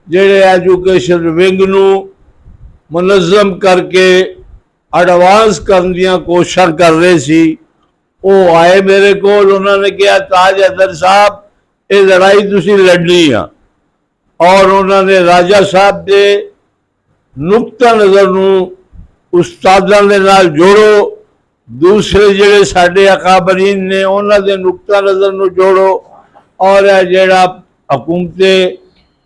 जेड़े एजुकेशन विंग नूं मुनज़्ज़म करके एडवांस करने दी कोशिश कर रहे सी, वो आए मेरे को, उन्होंने कहा ताज हैदर साहब ये लड़ाई तुसी लड़नी है। और उन्होंने राजा साहब के नुकता नज़र नूं उस्तादां दे नाल जोड़ो, दूसरे जिहड़े साडे अकाबरीन ने उन्हां दे नुकता नज़र नूं जोड़ो और जिहड़ा हुकूमते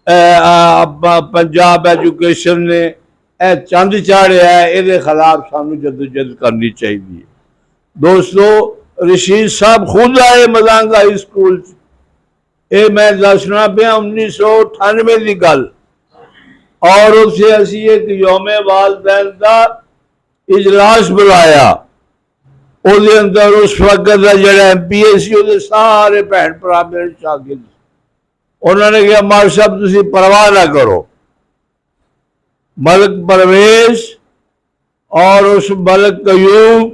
पंजाब एजुकेशन ने चंद चाढ़िया है, इहदे खिलाफ सानूं जदोजहद करनी चाहिए। दोस्तों, रशीद साहब खुद आए मदांग हाई स्कूल, ये मैं दसना पिया 1998 की गल। और उसे असी एक यौमे वालदैन का इजलास बुलाया। उसके अंदर उस वक्त का जोड़ा MPA सी, उसके सारे भैन भरा मेरे शागिर्द। उन्होंने कहा मार साहब तुसी परवाह ना करो, मलक परवेज और उस मलक कयूब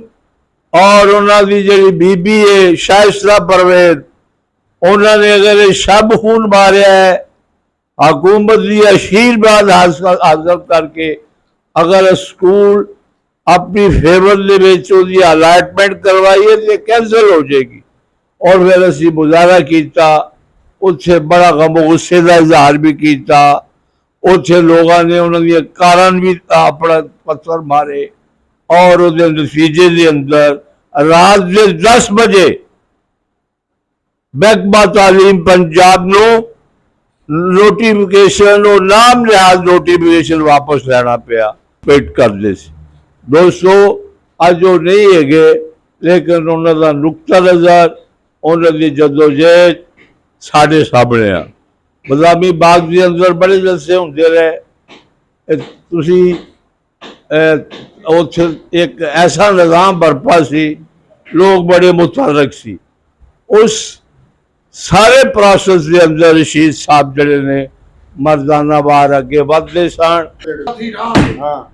और उन्होंने जी बीबी है शाइस्ता परवेज, उन्होंने अगर शब खून मारिया है हुकूमत की आशीर्वाद हासिल करके अगर स्कूल अपनी फेवर के अलाटमेंट करवाई है तो कैंसल हो जाएगी। और फिर असी मुजाहरा किया, उत्थे बड़ा गम गुस्से का इजहार भी किया। उत्थे लोगों ने उन्होंने कारण भी अपना पत्थर मारे और उस नतीजे के अंदर रात के 10 बजे ਮਹਿਕਮਾ ਤਾਲੀਮ ਪੰਜਾਬ ਨੂੰ ਨੋਟੀਫਿਕੇਸ਼ਨ ਉਹ ਨਾਮ ਲਿਹਾਜ਼ ਨੋਟੀਫਿਕੇਸ਼ਨ ਵਾਪਸ ਲੈਣਾ ਪਿਆ, ਵੇਟ ਕਰਦੇ ਸੀ। ਦੋਸਤੋ ਅੱਜ ਉਹ ਨਹੀਂ ਹੈਗੇ, ਲੇਕਿਨ ਉਹਨਾਂ ਦਾ ਨੁਕਤਾ ਨਜ਼ਰ, ਉਹਨਾਂ ਦੀ ਜਦੋਜਹਿਦ ਸਾਡੇ ਸਾਹਮਣੇ ਆ। ਬਦਾਮੀ ਬਾਗ ਦੇ ਅੰਦਰ ਬੜੇ ਜਲਸੇ ਹੁੰਦੇ ਰਹੇ। ਤੁਸੀਂ ਉੱਥੇ ਇੱਕ ਐਸਾ ਨਿਜ਼ਾਮ ਬਰਪਾ ਸੀ, ਲੋਕ ਬੜੇ ਮੁਤਹਰਕ ਸੀ। ਉਸ ਸਾਰੇ ਪ੍ਰੋਸੈਸ ਦੇ ਅੰਦਰ ਰਸ਼ੀਦ ਸਾਹਿਬ ਜਿਹੜੇ ਨੇ ਮਰਦਾਨਾ ਵਾਰ ਅੱਗੇ ਵਧਦੇ ਸਨ। ਹਾਂ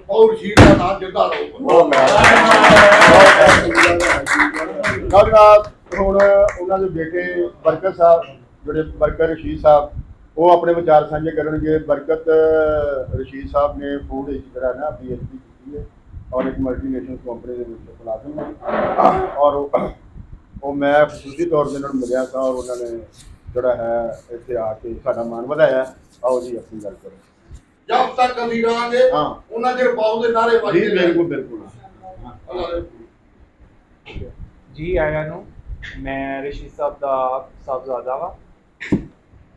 ਔਰ ਰਸ਼ੀਦ ਦਾ ਨਾਮ ਜਿੰਦਾ ਰਹੂਗਾ। ਗੱਲਬਾਤ ਹੁਣ ਉਹਨਾਂ ਦੇ ਬੇਟੇ ਬਰਕਤ ਸਾਹਿਬ, ਜਿਹੜੇ ਬਰਕਤ ਰਸ਼ੀਦ ਸਾਹਿਬ, ਉਹ ਆਪਣੇ ਵਿਚਾਰ ਸਾਂਝੇ ਕਰਨਗੇ। ਬਰਕਤ ਰਸ਼ੀਦ ਸਾਹਿਬ ਨੇ ਫੂਡ ਵਿੱਚ ਜਿਹੜਾ ਨਾ PhD ਕੀਤੀ ਹੈ ਔਰ ਇੱਕ ਮਲਟੀਨੈਸ਼ਨਲ ਕੰਪਨੀ ਦੇ ਵਿੱਚ ਮੁਲਾਜ਼ਮ ਹੈ, ਔਰ ਉਹ ਮੈਂ ਖੁਸ਼ੀ ਤੌਰ 'ਤੇ ਉਹਨਾਂ ਨੂੰ ਮਿਲਿਆ ਸਾਂ ਔਰ ਉਹਨਾਂ ਨੇ ਜਿਹੜਾ ਹੈ ਇੱਥੇ ਆ ਕੇ ਸਾਡਾ ਮਾਣ ਵਧਾਇਆ। ਆਓ ਜੀ ਆਪਣੀ ਗੱਲ ਕਰੋ। ਜਦ ਤੱਕ ਅਸੀਂ ਰਹਾਂਗੇ ਹਾਂ ਉਹਨਾਂ ਦੇ ਪਾਉ ਦੇ ਨਾਰੇ ਜੀ ਵੱਜਦੇ ਰਹੇ। ਬਿਲਕੁਲ ਬਿਲकुल। ਜੀ ਆਇਆਂ ਨੂੰ, ਮੈਂ ਰਸ਼ੀਦ ਸਾਹਿਬ ਦਾ ਸਾਹਿਬਜ਼ਾਦਾ ਵਾ।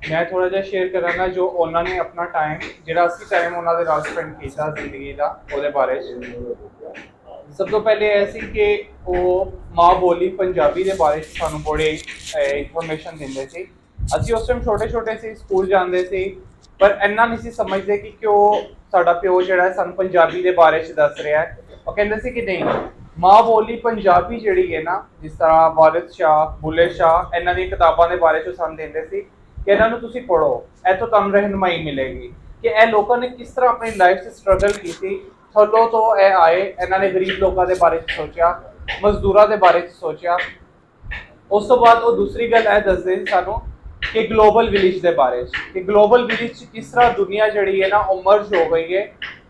ਮੈਂ ਥੋੜਾ ਜਿਹਾ ਸ਼ੇਅਰ ਕਰਾਂਗਾ ਜੋ ਉਹਨਾਂ ਨੇ ਆਪਣਾ ਟਾਈਮ, ਜਿਹੜਾ ਅਸੀਂ ਟਾਈਮ ਉਹਨਾਂ ਦੇ ਨਾਲ ਸਪੈਂਡ ਕੀਤਾ ਜ਼ਿੰਦਗੀ ਦਾ, ਉਹਦੇ ਬਾਰੇ 'ਚ। ਸਭ ਤੋਂ ਪਹਿਲੇ ਇਹ ਸੀ ਕਿ ਉਹ ਮਾਂ ਬੋਲੀ ਪੰਜਾਬੀ ਦੇ ਬਾਰੇ 'ਚ ਸਾਨੂੰ ਬੜੇ ਇਨਫੋਰਮੇਸ਼ਨ ਦਿੰਦੇ ਸੀ। ਅਸੀਂ ਉਸ ਟਾਈਮ ਛੋਟੇ ਸੀ, ਸਕੂਲ ਜਾਂਦੇ ਸੀ, ਪਰ ਇੰਨਾ ਨਹੀਂ ਸੀ ਸਮਝਦੇ ਕਿ ਕਿਉਂ ਸਾਡਾ ਪਿਓ ਜਿਹੜਾ ਸਾਨੂੰ ਪੰਜਾਬੀ ਦੇ ਬਾਰੇ 'ਚ ਦੱਸ ਰਿਹਾ ਹੈ। ਉਹ ਕਹਿੰਦੇ ਸੀ ਕਿ ਨਹੀਂ, ਮਾਂ ਬੋਲੀ ਪੰਜਾਬੀ ਜਿਹੜੀ ਹੈ ਨਾ, ਜਿਸ ਤਰ੍ਹਾਂ ਵਾਰਿਸ ਸ਼ਾਹ, ਬੁੱਲੇ ਸ਼ਾਹ, ਇਹਨਾਂ ਦੀਆਂ ਕਿਤਾਬਾਂ ਦੇ ਬਾਰੇ 'ਚ ਸਾਨੂੰ ਦਿੰਦੇ ਸੀ ਕਿ ਇਹਨਾਂ ਨੂੰ ਤੁਸੀਂ ਪੜ੍ਹੋ, ਇਹ ਤੋਂ ਤੁਹਾਨੂੰ ਰਹਿਨੁਮਾਈ ਮਿਲੇਗੀ ਕਿ ਇਹ ਲੋਕਾਂ ਨੇ ਕਿਸ ਤਰ੍ਹਾਂ ਆਪਣੀ ਲਾਈਫ 'ਚ ਸਟਰਗਲ ਕੀਤੀ। ਥੱਲੋਂ ਤੋਂ ਇਹ ਆਏ, ਇਹਨਾਂ ਨੇ ਗਰੀਬ ਲੋਕਾਂ ਦੇ ਬਾਰੇ 'ਚ ਸੋਚਿਆ, ਮਜ਼ਦੂਰਾਂ ਦੇ ਬਾਰੇ 'ਚ ਸੋਚਿਆ। ਉਸ ਤੋਂ ਬਾਅਦ ਉਹ ਦੂਸਰੀ ਗੱਲ ਇਹ ਦੱਸਦੇ ਸੀ ਸਾਨੂੰ ਕਿ ਗਲੋਬਲ ਵਿਲੇਜ ਦੇ ਬਾਰੇ 'ਚ, ਕਿ ਗਲੋਬਲ ਵਿਲੇਜ 'ਚ ਕਿਸ ਤਰ੍ਹਾਂ ਦੁਨੀਆ ਜਿਹੜੀ ਹੈ ਨਾ ਉਹ ਮਰਜ ਹੋ ਗਈ ਹੈ,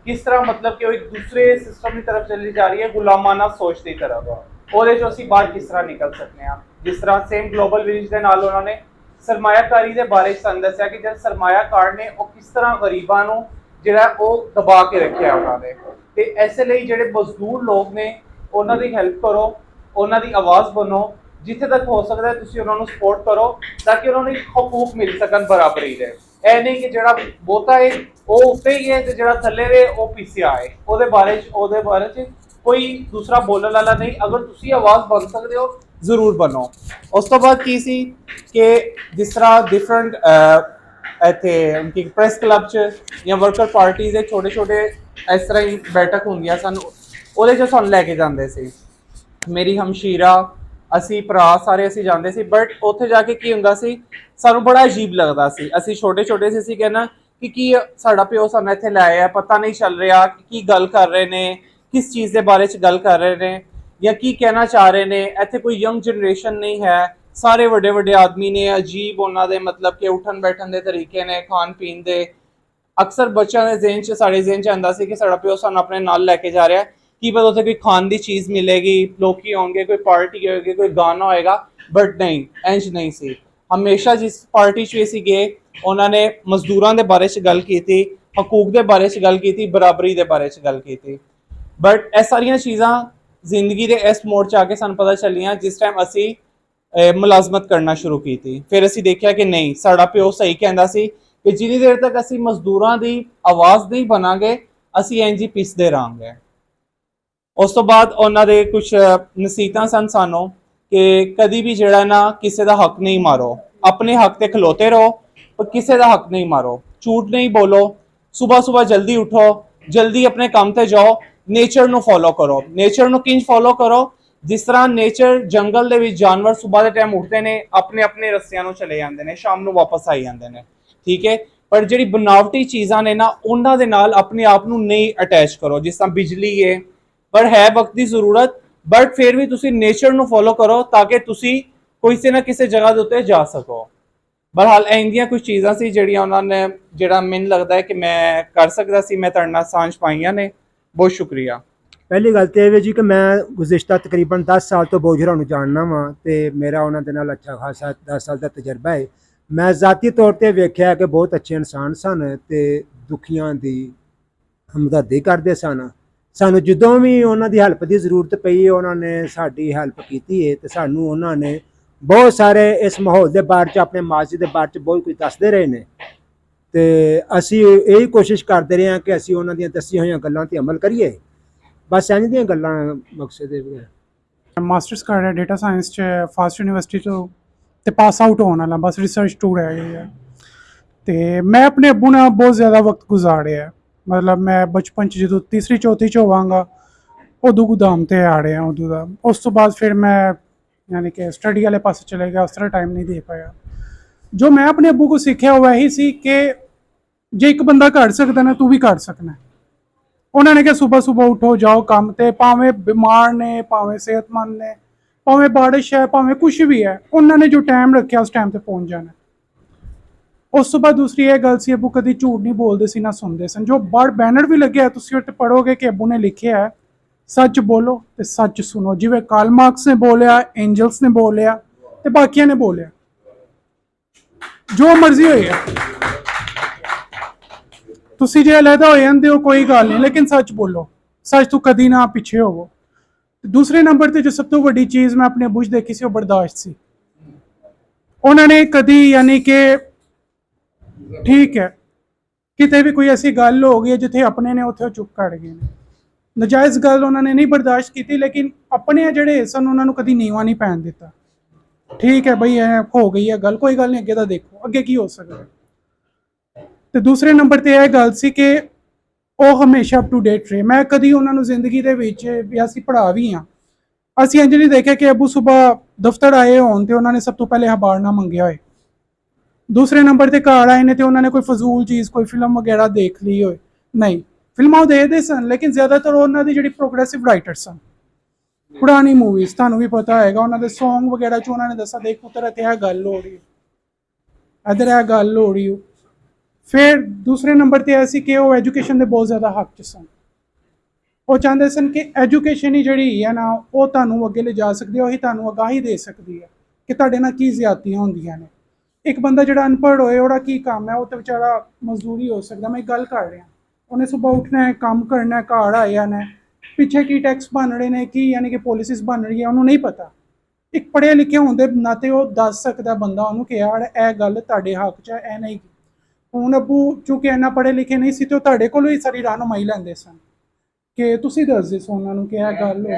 ਕਿਸ ਤਰ੍ਹਾਂ ਮਤਲਬ ਕਿ ਉਹ ਇੱਕ ਦੂਸਰੇ ਸਿਸਟਮ ਦੀ ਤਰਫ ਚਲੀ ਜਾ ਰਹੀ ਹੈ, ਗੁਲਾਮਾਨਾ ਸੋਚ ਦੀ ਤਰਫ। ਉਹਦੇ 'ਚੋਂ ਅਸੀਂ ਬਾਹਰ ਕਿਸ ਤਰ੍ਹਾਂ ਨਿਕਲ ਸਕਦੇ ਹਾਂ। ਜਿਸ ਤਰ੍ਹਾਂ ਸੇਮ ਗਲੋਬਲ ਵਿਲੇਜ ਦੇ ਨਾਲ ਉਹਨਾਂ ਨੇ ਸਰਮਾਇਆਕਾਰੀ ਦੇ ਬਾਰੇ 'ਚ ਸਾਨੂੰ ਦੱਸਿਆ ਕਿ ਜਦ ਸਰਮਾਇਆਕਾਰ ਨੇ ਉਹ ਕਿਸ ਤਰ੍ਹਾਂ ਗਰੀਬਾਂ ਨੂੰ ਜਿਹੜਾ ਉਹ ਦਬਾ ਕੇ ਰੱਖਿਆ ਉਹਨਾਂ ਨੇ। ਤੇ ਇਸੇ ਲਈ ਜਿਹੜੇ ਮਜ਼ਦੂਰ ਲੋਕ ਨੇ ਉਹਨਾਂ ਦੀ ਹੈਲਪ ਕਰੋ, ਉਹਨਾਂ ਦੀ ਆਵਾਜ਼ ਬਣੋ, ਜਿੱਥੇ ਤੱਕ ਹੋ ਸਕਦਾ ਤੁਸੀਂ ਉਹਨਾਂ ਨੂੰ ਸਪੋਰਟ ਕਰੋ ਤਾਂ ਕਿ ਉਹਨਾਂ ਨੂੰ ਹਕੂਕ ਮਿਲ ਸਕਣ ਬਰਾਬਰੀ ਦੇ। ਇਹ ਨਹੀਂ ਕਿ ਜਿਹੜਾ ਬਹੁਤਾ ਹੈ ਉਹ ਉੱਤੇ ਹੀ ਹੈ ਤੇ ਜਿਹੜਾ ਥੱਲੇ ਰਹੇ ਉਹ ਪਿੱਛੇ ਆਏ। ਉਹਦੇ ਬਾਰੇ 'ਚ ਕੋਈ ਦੂਸਰਾ ਬੋਲਣ ਵਾਲਾ ਨਹੀਂ। ਅਗਰ ਤੁਸੀਂ ਆਵਾਜ਼ ਬਣ ਸਕਦੇ ਹੋ ਜ਼ਰੂਰ ਬਣੋ। ਉਸ ਤੋਂ ਬਾਅਦ ਕੀ ਸੀ ਕਿ ਜਿਸ ਤਰ੍ਹਾਂ ਡਿਫਰੈਂਟ ਇੱਥੇ ਉਨਕੀ ਪ੍ਰੈਸ ਕਲੱਬ 'ਚ ਜਾਂ ਵਰਕਰ ਪਾਰਟੀ ਦੇ ਛੋਟੇ ਇਸ ਤਰ੍ਹਾਂ ਹੀ ਬੈਠਕ ਹੁੰਦੀਆਂ ਸਨ, ਉਹਦੇ 'ਚ ਸਾਨੂੰ ਲੈ ਕੇ ਜਾਂਦੇ ਸੀ। ਮੇਰੀ ਹਮਸ਼ੀਰਾ, ਅਸੀਂ ਭਰਾ ਸਾਰੇ ਅਸੀਂ ਜਾਂਦੇ ਸੀ, ਬਟ ਉੱਥੇ ਜਾ ਕੇ ਕੀ ਹੁੰਦਾ ਸੀ, ਸਾਨੂੰ ਬੜਾ ਅਜੀਬ ਲੱਗਦਾ ਸੀ। ਅਸੀਂ ਛੋਟੇ ਸੀ ਕਹਿਣਾ ਕਿ ਕੀ ਸਾਡਾ ਪਿਓ ਸਾਨੂੰ ਇੱਥੇ ਲੈ ਆਇਆ, ਪਤਾ ਨਹੀਂ ਚੱਲ ਰਿਹਾ ਕਿ ਕੀ ਗੱਲ ਕਰ ਰਹੇ ਨੇ, ਕਿਸ ਚੀਜ਼ ਦੇ ਬਾਰੇ 'ਚ ਗੱਲ ਕਰ ਰਹੇ ਨੇ ਜਾਂ ਕੀ ਕਹਿਣਾ ਚਾਹ ਰਹੇ ਨੇ। ਇੱਥੇ ਕੋਈ ਯੰਗ ਜਨਰੇਸ਼ਨ ਨਹੀਂ ਹੈ, ਸਾਰੇ ਵੱਡੇ ਆਦਮੀ ਨੇ, ਅਜੀਬ ਉਹਨਾਂ ਦੇ ਮਤਲਬ ਕਿ ਉੱਠਣ ਬੈਠਣ ਦੇ ਤਰੀਕੇ ਨੇ, ਖਾਣ ਪੀਣ ਦੇ। ਅਕਸਰ ਬੱਚਿਆਂ ਦੇ ਜ਼ਿਹਨ 'ਚ, ਸਾਡੇ ਜ਼ਿਹਨ 'ਚ ਆਉਂਦਾ ਸੀ ਕਿ ਸਾਡਾ ਪਿਓ ਸਾਨੂੰ ਆਪਣੇ ਨਾਲ ਲੈ ਕੇ ਜਾ ਰਿਹਾ, ਕੀ ਪਤਾ ਉੱਥੇ ਕੋਈ ਖਾਣ ਦੀ ਚੀਜ਼ ਮਿਲੇਗੀ, ਲੋਕੀ ਆਉਣਗੇ, ਕੋਈ ਪਾਰਟੀ ਹੋਏਗੀ, ਕੋਈ ਗਾਣਾ ਹੋਏਗਾ, ਬਟ ਨਹੀਂ, ਇੰਝ ਨਹੀਂ ਸੀ। ਹਮੇਸ਼ਾ ਜਿਸ ਪਾਰਟੀ 'ਚ ਵੀ ਅਸੀਂ ਗਏ, ਉਹਨਾਂ ਨੇ ਮਜ਼ਦੂਰਾਂ ਦੇ ਬਾਰੇ 'ਚ ਗੱਲ ਕੀਤੀ, ਹਕੂਕ ਦੇ ਬਾਰੇ 'ਚ ਗੱਲ ਕੀਤੀ, ਬਰਾਬਰੀ ਦੇ ਬਾਰੇ 'ਚ ਗੱਲ ਕੀਤੀ। ਬਟ ਇਹ ਸਾਰੀਆਂ ਚੀਜ਼ਾਂ ਜ਼ਿੰਦਗੀ ਦੇ ਇਸ ਮੋੜ 'ਚ ਆ ਕੇ ਸਾਨੂੰ ਪਤਾ ਚੱਲੀਆਂ ਜਿਸ ਟਾਈਮ ਅਸੀਂ ਮੁਲਾਜ਼ਮਤ ਕਰਨਾ ਸ਼ੁਰੂ ਕੀਤੀ। ਫਿਰ ਅਸੀਂ ਦੇਖਿਆ ਕਿ ਨਹੀਂ, ਸਾਡਾ ਪਿਓ ਸਹੀ ਕਹਿੰਦਾ ਸੀ ਕਿ ਜਿੰਨੀ ਦੇਰ ਤੱਕ ਅਸੀਂ ਮਜ਼ਦੂਰਾਂ ਦੀ ਆਵਾਜ਼ ਨਹੀਂ ਬਣਾਂਗੇ, ਅਸੀਂ ਇੰਝ ਹੀ ਪਿਸਦੇ ਰਹਾਂਗੇ। ਉਸ ਤੋਂ ਬਾਅਦ ਉਹਨਾਂ ਦੇ ਕੁਝ ਨਸੀਹਤਾਂ ਸਨ ਸਾਨੂੰ ਕਿ ਕਦੀ ਵੀ ਜਿਹੜਾ ਨਾ ਕਿਸੇ ਦਾ ਹੱਕ ਨਹੀਂ ਮਾਰੋ, ਆਪਣੇ ਹੱਕ ਤੇ ਖਲੋਤੇ ਰਹੋ, ਪਰ ਕਿਸੇ ਦਾ ਹੱਕ ਨਹੀਂ ਮਾਰੋ, ਝੂਠ ਨਹੀਂ ਬੋਲੋ, ਸਵੇਰ ਜਲਦੀ ਉਠੋ, ਜਲਦੀ ਆਪਣੇ ਕੰਮ ਤੇ ਜਾਓ, ਨੇਚਰ ਨੂੰ ਫੋਲੋ ਕਰੋ। ਨੇਚਰ ਨੂੰ ਕਿੰਜ ਫੋਲੋ ਕਰੋ, ਜਿਸ ਤਰ੍ਹਾਂ ਨੇਚਰ ਜੰਗਲ ਦੇ ਵਿੱਚ ਜਾਨਵਰ ਸਵੇਰ ਦੇ ਟਾਈਮ ਉੱਠਦੇ ਨੇ, ਆਪਣੇ ਰਸਤਿਆਂ ਨੂੰ ਚਲੇ ਜਾਂਦੇ ਨੇ, ਸ਼ਾਮ ਨੂੰ ਵਾਪਸ ਆਈ ਜਾਂਦੇ ਨੇ, ਠੀਕ ਹੈ। ਪਰ ਜਿਹੜੀ ਬਨਾਵਟੀ ਚੀਜ਼ਾਂ ਨੇ ਨਾ, ਉਹਨਾਂ ਦੇ ਨਾਲ ਆਪਣੇ ਆਪ ਨੂੰ ਨਹੀਂ ਅਟੈਚ ਕਰੋ। ਜਿਸ ਤਰ੍ਹਾਂ ਬਿਜਲੀ ਹੈ, ਪਰ ਹੈ ਵਕਤ ਦੀ ਜ਼ਰੂਰਤ, ਬਟ ਫਿਰ ਵੀ ਤੁਸੀਂ ਨੇਚਰ ਨੂੰ ਫੋਲੋ ਕਰੋ ਤਾਂ ਕਿ ਤੁਸੀਂ ਕਿਸੇ ਨਾ ਕਿਸੇ ਜਗ੍ਹਾ ਦੇ ਉੱਤੇ ਜਾ ਸਕੋ। ਬਹਰਹਾਲ ਇੰਦੀਆਂ ਕੁਝ ਚੀਜ਼ਾਂ ਸੀ ਜਿਹੜੀਆਂ ਉਹਨਾਂ ਨੇ, ਜਿਹੜਾ ਮੈਨੂੰ ਲੱਗਦਾ ਹੈ ਕਿ ਮੈਂ ਕਰ ਸਕਦਾ ਸੀ, ਮੈਂ ਤੁਹਾਡੇ ਨਾਲ ਸਾਂਝ ਪਾਈਆਂ ਨੇ। ਬਹੁਤ ਸ਼ੁਕਰੀਆ। ਪਹਿਲੀ ਗੱਲ ਤਾਂ ਇਹ ਵੀ ਜੀ ਕਿ ਮੈਂ ਗੁਜ਼ਿਸ਼ਤਾ ਤਕਰੀਬਨ 10 ਸਾਲ ਤੋਂ ਬੋਝਰਾ ਨੂੰ ਜਾਣਨਾ ਵਾਂ ਤੇ ਮੇਰਾ ਉਹਨਾਂ ਦੇ ਨਾਲ ਅੱਛਾ ਖਾਸਾ 10 ਸਾਲ ਦਾ ਤਜਰਬਾ ਹੈ। ਮੈਂ ਜ਼ਾਤੀ ਤੌਰ ਤੇ ਵੇਖਿਆ ਕਿ ਬਹੁਤ ਅੱਛੇ ਇਨਸਾਨ ਸਨ ਤੇ ਦੁਖੀਆਂ ਦੀ ਹਮਦਰਦੀ ਕਰਦੇ ਸਨ। ਸਾਨੂੰ ਜਦੋਂ ਵੀ ਉਹਨਾਂ ਦੀ ਹੈਲਪ ਦੀ ਜ਼ਰੂਰਤ ਪਈ, ਉਹਨਾਂ ਨੇ ਸਾਡੀ ਹੈਲਪ ਕੀਤੀ ਹੈ ਤੇ ਸਾਨੂੰ ਉਹਨਾਂ ਨੇ ਬਹੁਤ ਸਾਰੇ ਇਸ ਮਾਹੌਲ ਦੇ ਬਾਰੇ 'ਚ ਆਪਣੇ ਮਾਜ਼ੀ ਦੇ ਬਾਰੇ 'ਚ ਬਹੁਤ ਕੁਝ ਦੱਸਦੇ ਰਹੇ ਨੇ ਤੇ ਅਸੀਂ ਇਹ ਕੋਸ਼ਿਸ਼ ਕਰਦੇ ਰਹੇ ਹਾਂ ਕਿ ਅਸੀਂ ਉਹਨਾਂ ਦੀਆਂ ਦੱਸੀਆਂ ਹੋਈਆਂ ਗੱਲਾਂ ਤੇ ਅਮਲ ਕਰੀਏ। ਬਸ ਇੰਝ ਦੀਆਂ ਗੱਲਾਂ ਮਕਸਦ ਹੈ। ਮਾਸਟਰਸ ਕਰ ਰਿਹਾ ਡੇਟਾ ਸਾਇੰਸ 'ਚ ਫਾਸਟ ਯੂਨੀਵਰਸਿਟੀ ਤੋਂ ਤੇ ਪਾਸ ਆਊਟ ਹੋਣ ਵਾਲਾ, ਬਸ ਰਿਸਰਚ ਟੂਰ ਰਹਿ ਗਈ ਹੈ। ਤੇ ਮੈਂ ਆਪਣੇ ਅੱਬੂ ਨਾਲ ਬਹੁਤ ਜ਼ਿਆਦਾ ਵਕਤ ਗੁਜ਼ਾਰਿਆ, ਮਤਲਬ ਮੈਂ ਬਚਪਨ 'ਚ ਜਦੋਂ ਤੀਸਰੀ ਚੌਥੀ 'ਚ ਹੋਵਾਂਗਾ ਉਦੋਂ ਗੁਦਾਮ 'ਤੇ ਆ ਰਿਹਾ ਉਦੋਂ ਦਾ। ਉਸ ਤੋਂ ਬਾਅਦ ਫਿਰ ਮੈਂ ਯਾਨੀ ਕਿ ਸਟੱਡੀ ਵਾਲੇ ਪਾਸੇ ਚਲੇ ਗਿਆ, ਉਸ ਤਰ੍ਹਾਂ ਟਾਈਮ ਨਹੀਂ ਦੇ ਪਾਇਆ। ਜੋ ਮੈਂ ਆਪਣੇ ਅੱਬੂ ਕੋਲ ਸਿੱਖਿਆ ਉਹ ਇਹੀ ਸੀ ਕਿ ਜੇ ਇੱਕ ਬੰਦਾ ਕਰ ਸਕਦਾ ਨਾ ਤੂੰ ਵੀ ਕਰ ਸਕਣਾ। ਉਹਨਾਂ ਨੇ ਕਿਹਾ ਸੁਬਹ ਉੱਠੋ ਜਾਓ ਕੰਮ ਤੇ, ਭਾਵੇਂ ਬਿਮਾਰ ਨੇ ਭਾਵੇਂ ਸਿਹਤਮੰਦ ਨੇ ਭਾਵੇਂ ਬਾਰਿਸ਼ ਹੈ ਭਾਵੇਂ ਕੁਛ ਵੀ ਹੈ, ਉਹਨਾਂ ਨੇ ਜੋ ਟਾਈਮ ਰੱਖਿਆ ਉਸ ਟਾਈਮ ਤੇ ਪਹੁੰਚ ਜਾਣਾ। ਉਸ ਤੋਂ ਬਾਅਦ ਦੂਸਰੀ ਇਹ ਗੱਲ ਸੀ, ਅੱਬੂ ਕਦੀ ਝੂਠ ਨਹੀਂ ਬੋਲਦੇ ਸੀ ਨਾ ਸੁਣਦੇ ਸਨ। ਜੋ ਬੜ ਬੈਨਰ ਵੀ ਲੱਗਿਆ ਤੁਸੀਂ ਉੱਤੇ ਪੜ੍ਹੋਗੇ ਕਿ ਅੱਬੂ ਨੇ ਲਿਖਿਆ ਹੈ ਸੱਚ ਬੋਲੋ ਤੇ ਸੱਚ ਸੁਣੋ। ਜਿਵੇਂ ਕਾਰਲ ਮਾਰਕਸ ਨੇ ਬੋਲਿਆ, ਐਂਜਲਸ ਨੇ ਬੋਲਿਆ ਤੇ ਬਾਕੀਆਂ ਨੇ ਬੋਲਿਆ, ਜੋ ਮਰਜ਼ੀ ਹੋਏਗਾ ਤੁਸੀਂ ਜੇ ਅਲੱਗਾ ਹੋ ਜਾਂਦੇ ਹੋ ਕੋਈ ਗੱਲ ਨਹੀਂ, ਲੇਕਿਨ ਸੱਚ ਬੋਲੋ, ਸੱਚ ਤੋਂ ਕਦੀ ਨਾ ਪਿੱਛੇ ਹੋਵੋ। ਦੂਸਰੇ ਨੰਬਰ ਤੇ ਜੋ ਸਭ ਤੋਂ ਵੱਡੀ ਚੀਜ਼ ਮੈਂ ਆਪਣੇ ਅੱਬੂ 'ਚ ਦੇਖੀ ਸੀ ਉਹ ਬਰਦਾਸ਼ਤ ਸੀ। ਉਹਨਾਂ ਨੇ ਕਦੀ ਯਾਨੀ ਕਿ ਠੀਕ ਹੈ ਕਿਤੇ ਵੀ ਕੋਈ ਐਸੀ ਗੱਲ ਹੋ ਗਈ ਜਿੱਥੇ ਆਪਣੇ ਨੇ ਉੱਥੇ ਚੁੱਪ ਕਰ ਗਏ ਨੇ, ਨਜਾਇਜ਼ ਗੱਲ ਉਹਨਾਂ ਨੇ ਨਹੀਂ ਬਰਦਾਸ਼ਤ ਕੀਤੀ, ਲੇਕਿਨ ਆਪਣੇ ਜਿਹੜੇ ਸਨ ਉਹਨਾਂ ਨੂੰ ਕਦੀ ਨੀਵਾਂ ਨਹੀਂ ਪੈਣ ਦਿੱਤਾ। ਠੀਕ ਹੈ ਬਈ ਐ ਹੋ ਗਈ ਹੈ ਗੱਲ, ਕੋਈ ਗੱਲ ਨਹੀਂ, ਅੱਗੇ ਤਾਂ ਦੇਖੋ ਅੱਗੇ ਕੀ ਹੋ ਸਕਦਾ। ਤੇ ਦੂਸਰੇ ਨੰਬਰ ਤੇ ਇਹ ਗੱਲ ਸੀ ਕਿ ਉਹ ਹਮੇਸ਼ਾ ਅਪ ਟੂ ਡੇਟ ਰਹੇ। ਮੈਂ ਕਦੀ ਉਹਨਾਂ ਨੂੰ ਜ਼ਿੰਦਗੀ ਦੇ ਵਿੱਚ ਵੀ ਅਸੀਂ ਪੜ੍ਹਾ ਵੀ ਹਾਂ, ਅਸੀਂ ਇੰਝ ਨਹੀਂ ਦੇਖਿਆ ਕਿ ਅੱਬੂ ਸਵੇਰ ਦਫ਼ਤਰ ਆਏ ਹੋਣ ਤੇ ਉਹਨਾਂ ਨੇ ਸਭ ਤੋਂ ਪਹਿਲੇ ਅਖਬਾਰ ਮੰਗਿਆ ਹੋਏ। ਦੂਸਰੇ ਨੰਬਰ ਤੇ ਘਰ ਆਏ ਨੇ ਤੇ ਉਹਨਾਂ ਨੇ ਕੋਈ ਫਜ਼ੂਲ ਚੀਜ਼ ਕੋਈ ਫਿਲਮ ਵਗੈਰਾ ਦੇਖ ਲਈ ਹੋਏ, ਨਹੀਂ। ਫਿਲਮਾਂ ਉਹ ਦੇਖਦੇ ਸਨ ਲੇਕਿਨ ਜ਼ਿਆਦਾਤਰ ਉਹਨਾਂ ਦੀ ਜਿਹੜੀ ਪ੍ਰੋਗਰੈਸਿਵ ਰਾਈਟਰ ਸਨ, ਪੁਰਾਣੀ ਮੂਵੀਜ਼ ਤੁਹਾਨੂੰ ਵੀ ਪਤਾ ਹੋਏਗਾ, ਉਹਨਾਂ ਦੇ ਸੌਂਗ ਵਗੈਰਾ 'ਚ ਉਹਨਾਂ ਨੇ ਦੱਸਿਆ ਦੇਖ ਪੁੱਤਰ ਇੱਥੇ ਇਹ ਗੱਲ ਹੋ ਰਹੀ, ਇੱਧਰ ਇਹ ਗੱਲ ਹੋ ਰਹੀ। ਫਿਰ ਦੂਸਰੇ ਨੰਬਰ ਤੇ ਇਹ ਸੀ ਕਿ ਉਹ ਐਜੂਕੇਸ਼ਨ ਦੇ ਬਹੁਤ ਜ਼ਿਆਦਾ ਹੱਕ 'ਚ ਸਨ। ਉਹ ਚਾਹੁੰਦੇ ਸਨ ਕਿ ਐਜੂਕੇਸ਼ਨ ਹੀ ਜਿਹੜੀ ਹੈ ਨਾ ਉਹ ਤੁਹਾਨੂੰ ਅੱਗੇ ਲਿਜਾ ਸਕਦੀ ਹੈ, ਉਹੀ ਤੁਹਾਨੂੰ ਅਗਾਹੀ ਦੇ ਸਕਦੀ ਹੈ ਕਿ ਤੁਹਾਡੇ ਨਾਲ ਕੀ ਜ਼ਿਆਦਤੀਆਂ ਹੁੰਦੀਆਂ ਨੇ। ਇੱਕ ਬੰਦਾ ਜਿਹੜਾ ਅਨਪੜ੍ਹ ਹੋਏ ਉਹਦਾ ਕੀ ਕੰਮ ਹੈ, ਉਹ ਤਾਂ ਵਿਚਾਰਾ ਮਜ਼ਦੂਰੀ ਹੋ ਸਕਦਾ। ਮੈਂ ਇੱਕ ਗੱਲ ਕਰ ਰਿਹਾ, ਉਹਨੇ ਸਵੇਰ ਉੱਠਣਾ ਹੈ, ਕੰਮ ਕਰਨਾ ਹੈ, ਘਰ ਆਇਆ ਨੇ, ਪਿੱਛੇ ਕੀ ਟੈਕਸ ਬਣ ਰਹੇ ਨੇ, ਕੀ ਯਾਨੀ ਕਿ ਪੋਲਿਸੀਜ਼ ਬਣ ਰਹੀ ਹੈ ਉਹਨੂੰ ਨਹੀਂ ਪਤਾ। ਇੱਕ ਪੜ੍ਹੇ ਲਿਖੇ ਹੋਣ ਦੇ ਨਾਤੇ ਉਹ ਦੱਸ ਸਕਦਾ ਬੰਦਾ ਉਹਨੂੰ ਕਿ ਯਾਰ ਇਹ ਗੱਲ ਤੁਹਾਡੇ ਹੱਕ 'ਚ ਹੈ, ਇਹ ਨਹੀਂ। ਹੁਣ ਅੱਬੂ ਚੂੰਕਿ ਇੰਨਾ ਪੜ੍ਹੇ ਲਿਖੇ ਨਹੀਂ ਸੀ ਤੇ ਉਹ ਤੁਹਾਡੇ ਕੋਲੋਂ ਹੀ ਸਾਰੀ ਰਹਿਨੁਮਾਈ ਲੈਂਦੇ ਸਨ ਕਿ ਤੁਸੀਂ ਦੱਸਦੇ ਸੋ ਉਹਨਾਂ ਨੂੰ ਕਿ ਇਹ ਗੱਲ ਹੋ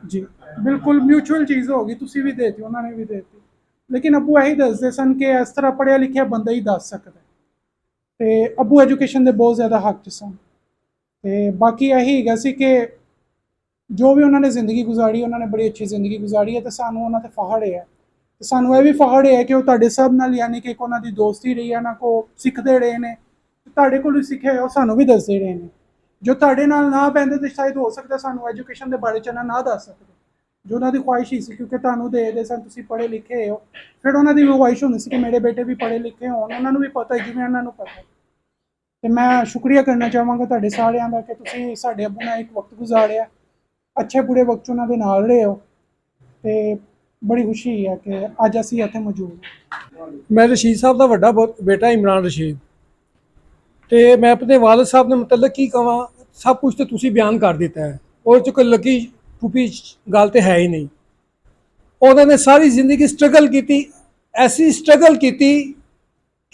ਜੀ, ਬਿਲਕੁਲ ਮਿਊਚੁਅਲ ਚੀਜ਼ ਹੋ ਗਈ, ਤੁਸੀਂ ਵੀ ਦੇਤੀ ਉਹਨਾਂ ਨੇ ਵੀ ਦੇਤੀ। ਲੇਕਿਨ ਅੱਬੂ ਇਹੀ ਦੱਸਦੇ ਸਨ ਕਿ ਇਸ ਤਰ੍ਹਾਂ ਪੜ੍ਹਿਆ ਲਿਖਿਆ ਬੰਦਾ ਹੀ ਦੱਸ ਸਕਦਾ। ਤੇ ਅੱਬੂ ਐਜੂਕੇਸ਼ਨ ਦੇ ਬਹੁਤ ਜ਼ਿਆਦਾ ਹੱਕ 'ਚ ਸਨ। ਤੇ ਬਾਕੀ ਇਹੀ ਹੈਗਾ ਸੀ ਕਿ ਜੋ ਵੀ ਉਹਨਾਂ ਨੇ ਜ਼ਿੰਦਗੀ ਗੁਜ਼ਾਰੀ ਉਹਨਾਂ ਨੇ ਬੜੀ ਅੱਛੀ ਜ਼ਿੰਦਗੀ ਗੁਜ਼ਾਰੀ ਹੈ ਤੇ ਸਾਨੂੰ ਉਹਨਾਂ 'ਤੇ ਫਖਰ ਹੈ। ਤੇ ਸਾਨੂੰ ਇਹ ਵੀ ਫਖਰ ਹੈ ਕਿ ਉਹ ਤੁਹਾਡੇ ਸਭ ਨਾਲ ਯਾਨੀ ਕਿ ਇੱਕ ਉਹਨਾਂ ਦੀ ਦੋਸਤੀ ਰਹੀ ਹੈ, ਉਹਨਾਂ ਕੋਲ ਸਿੱਖਦੇ ਰਹੇ ਨੇ, ਤੁਹਾਡੇ ਕੋਲ ਵੀ ਸਿੱਖਿਆ ਉਹ ਸਾਨੂੰ ਵੀ ਦੱਸਦੇ ਰਹੇ ਨੇ। ਜੋ ਤੁਹਾਡੇ ਨਾਲ ਨਾ ਪੈਂਦੇ ਤੇ ਸ਼ਾਇਦ ਹੋ ਸਕਦਾ ਸਾਨੂੰ ਐਜੂਕੇਸ਼ਨ ਦੇ ਬਾਰੇ 'ਚ ਨਾ ਦੱਸ ਸਕਦੇ, ਜੋ ਉਹਨਾਂ ਦੀ ਖੁਆਇਸ਼ ਹੀ ਸੀ ਕਿਉਂਕਿ ਤੁਹਾਨੂੰ ਦੇਖਦੇ ਸਨ ਤੁਸੀਂ ਪੜ੍ਹੇ ਲਿਖੇ ਹੋ। ਫਿਰ ਉਹਨਾਂ ਦੀ ਵੀ ਖੁਆਇਸ਼ ਹੁੰਦੀ ਸੀ ਕਿ ਮੇਰੇ ਬੇਟੇ ਵੀ ਪੜ੍ਹੇ ਲਿਖੇ ਹੋਣ, ਉਹਨਾਂ ਨੂੰ ਵੀ ਪਤਾ ਜਿਵੇਂ ਉਹਨਾਂ ਨੂੰ ਪਤਾ। ਤੇ ਮੈਂ ਸ਼ੁਕਰੀਆ ਕਰਨਾ ਚਾਹਾਂਗਾ ਤੁਹਾਡੇ ਸਾਰਿਆਂ ਦਾ ਕਿ ਤੁਸੀਂ ਸਾਡੇ ਅੱਬੂ ਨਾਲ ਇੱਕ ਵਕਤ ਗੁਜ਼ਾਰਿਆ, ਅੱਛੇ ਬੁਰੇ ਵਕਤ 'ਚ ਉਹਨਾਂ ਦੇ ਨਾਲ ਰਹੇ ਹੋ। ਤੇ ਬੜੀ ਖੁਸ਼ੀ ਹੈ ਕਿ ਅੱਜ ਅਸੀਂ ਇੱਥੇ ਮੌਜੂਦ ਹਾਂ। ਮੈਂ ਰਸ਼ੀਦ ਸਾਹਿਬ ਦਾ ਵੱਡਾ ਬੇਟਾ ਇਮਰਾਨ ਰਸ਼ੀਦ, ਤੇ ਮੈਂ ਆਪਣੇ ਵਾਲਦ ਸਾਹਿਬ ਦੇ ਮੁਤਲਕ ਕੀ ਕਹਾਂ, ਸਭ ਕੁਝ ਤੇ ਤੁਸੀਂ ਬਿਆਨ ਕਰ ਦਿੱਤਾ ਹੈ, ਉਹ 'ਚ ਕੋਈ ਲੱਗੀ ਟੁੱਪੀ ਗੱਲ ਤੇ ਹੈ ਹੀ ਨਹੀਂ। ਉਹਨਾਂ ਨੇ ਸਾਰੀ ਜ਼ਿੰਦਗੀ ਸਟਰਗਲ ਕੀਤੀ, ਐਸੀ ਸਟਰਗਲ ਕੀਤੀ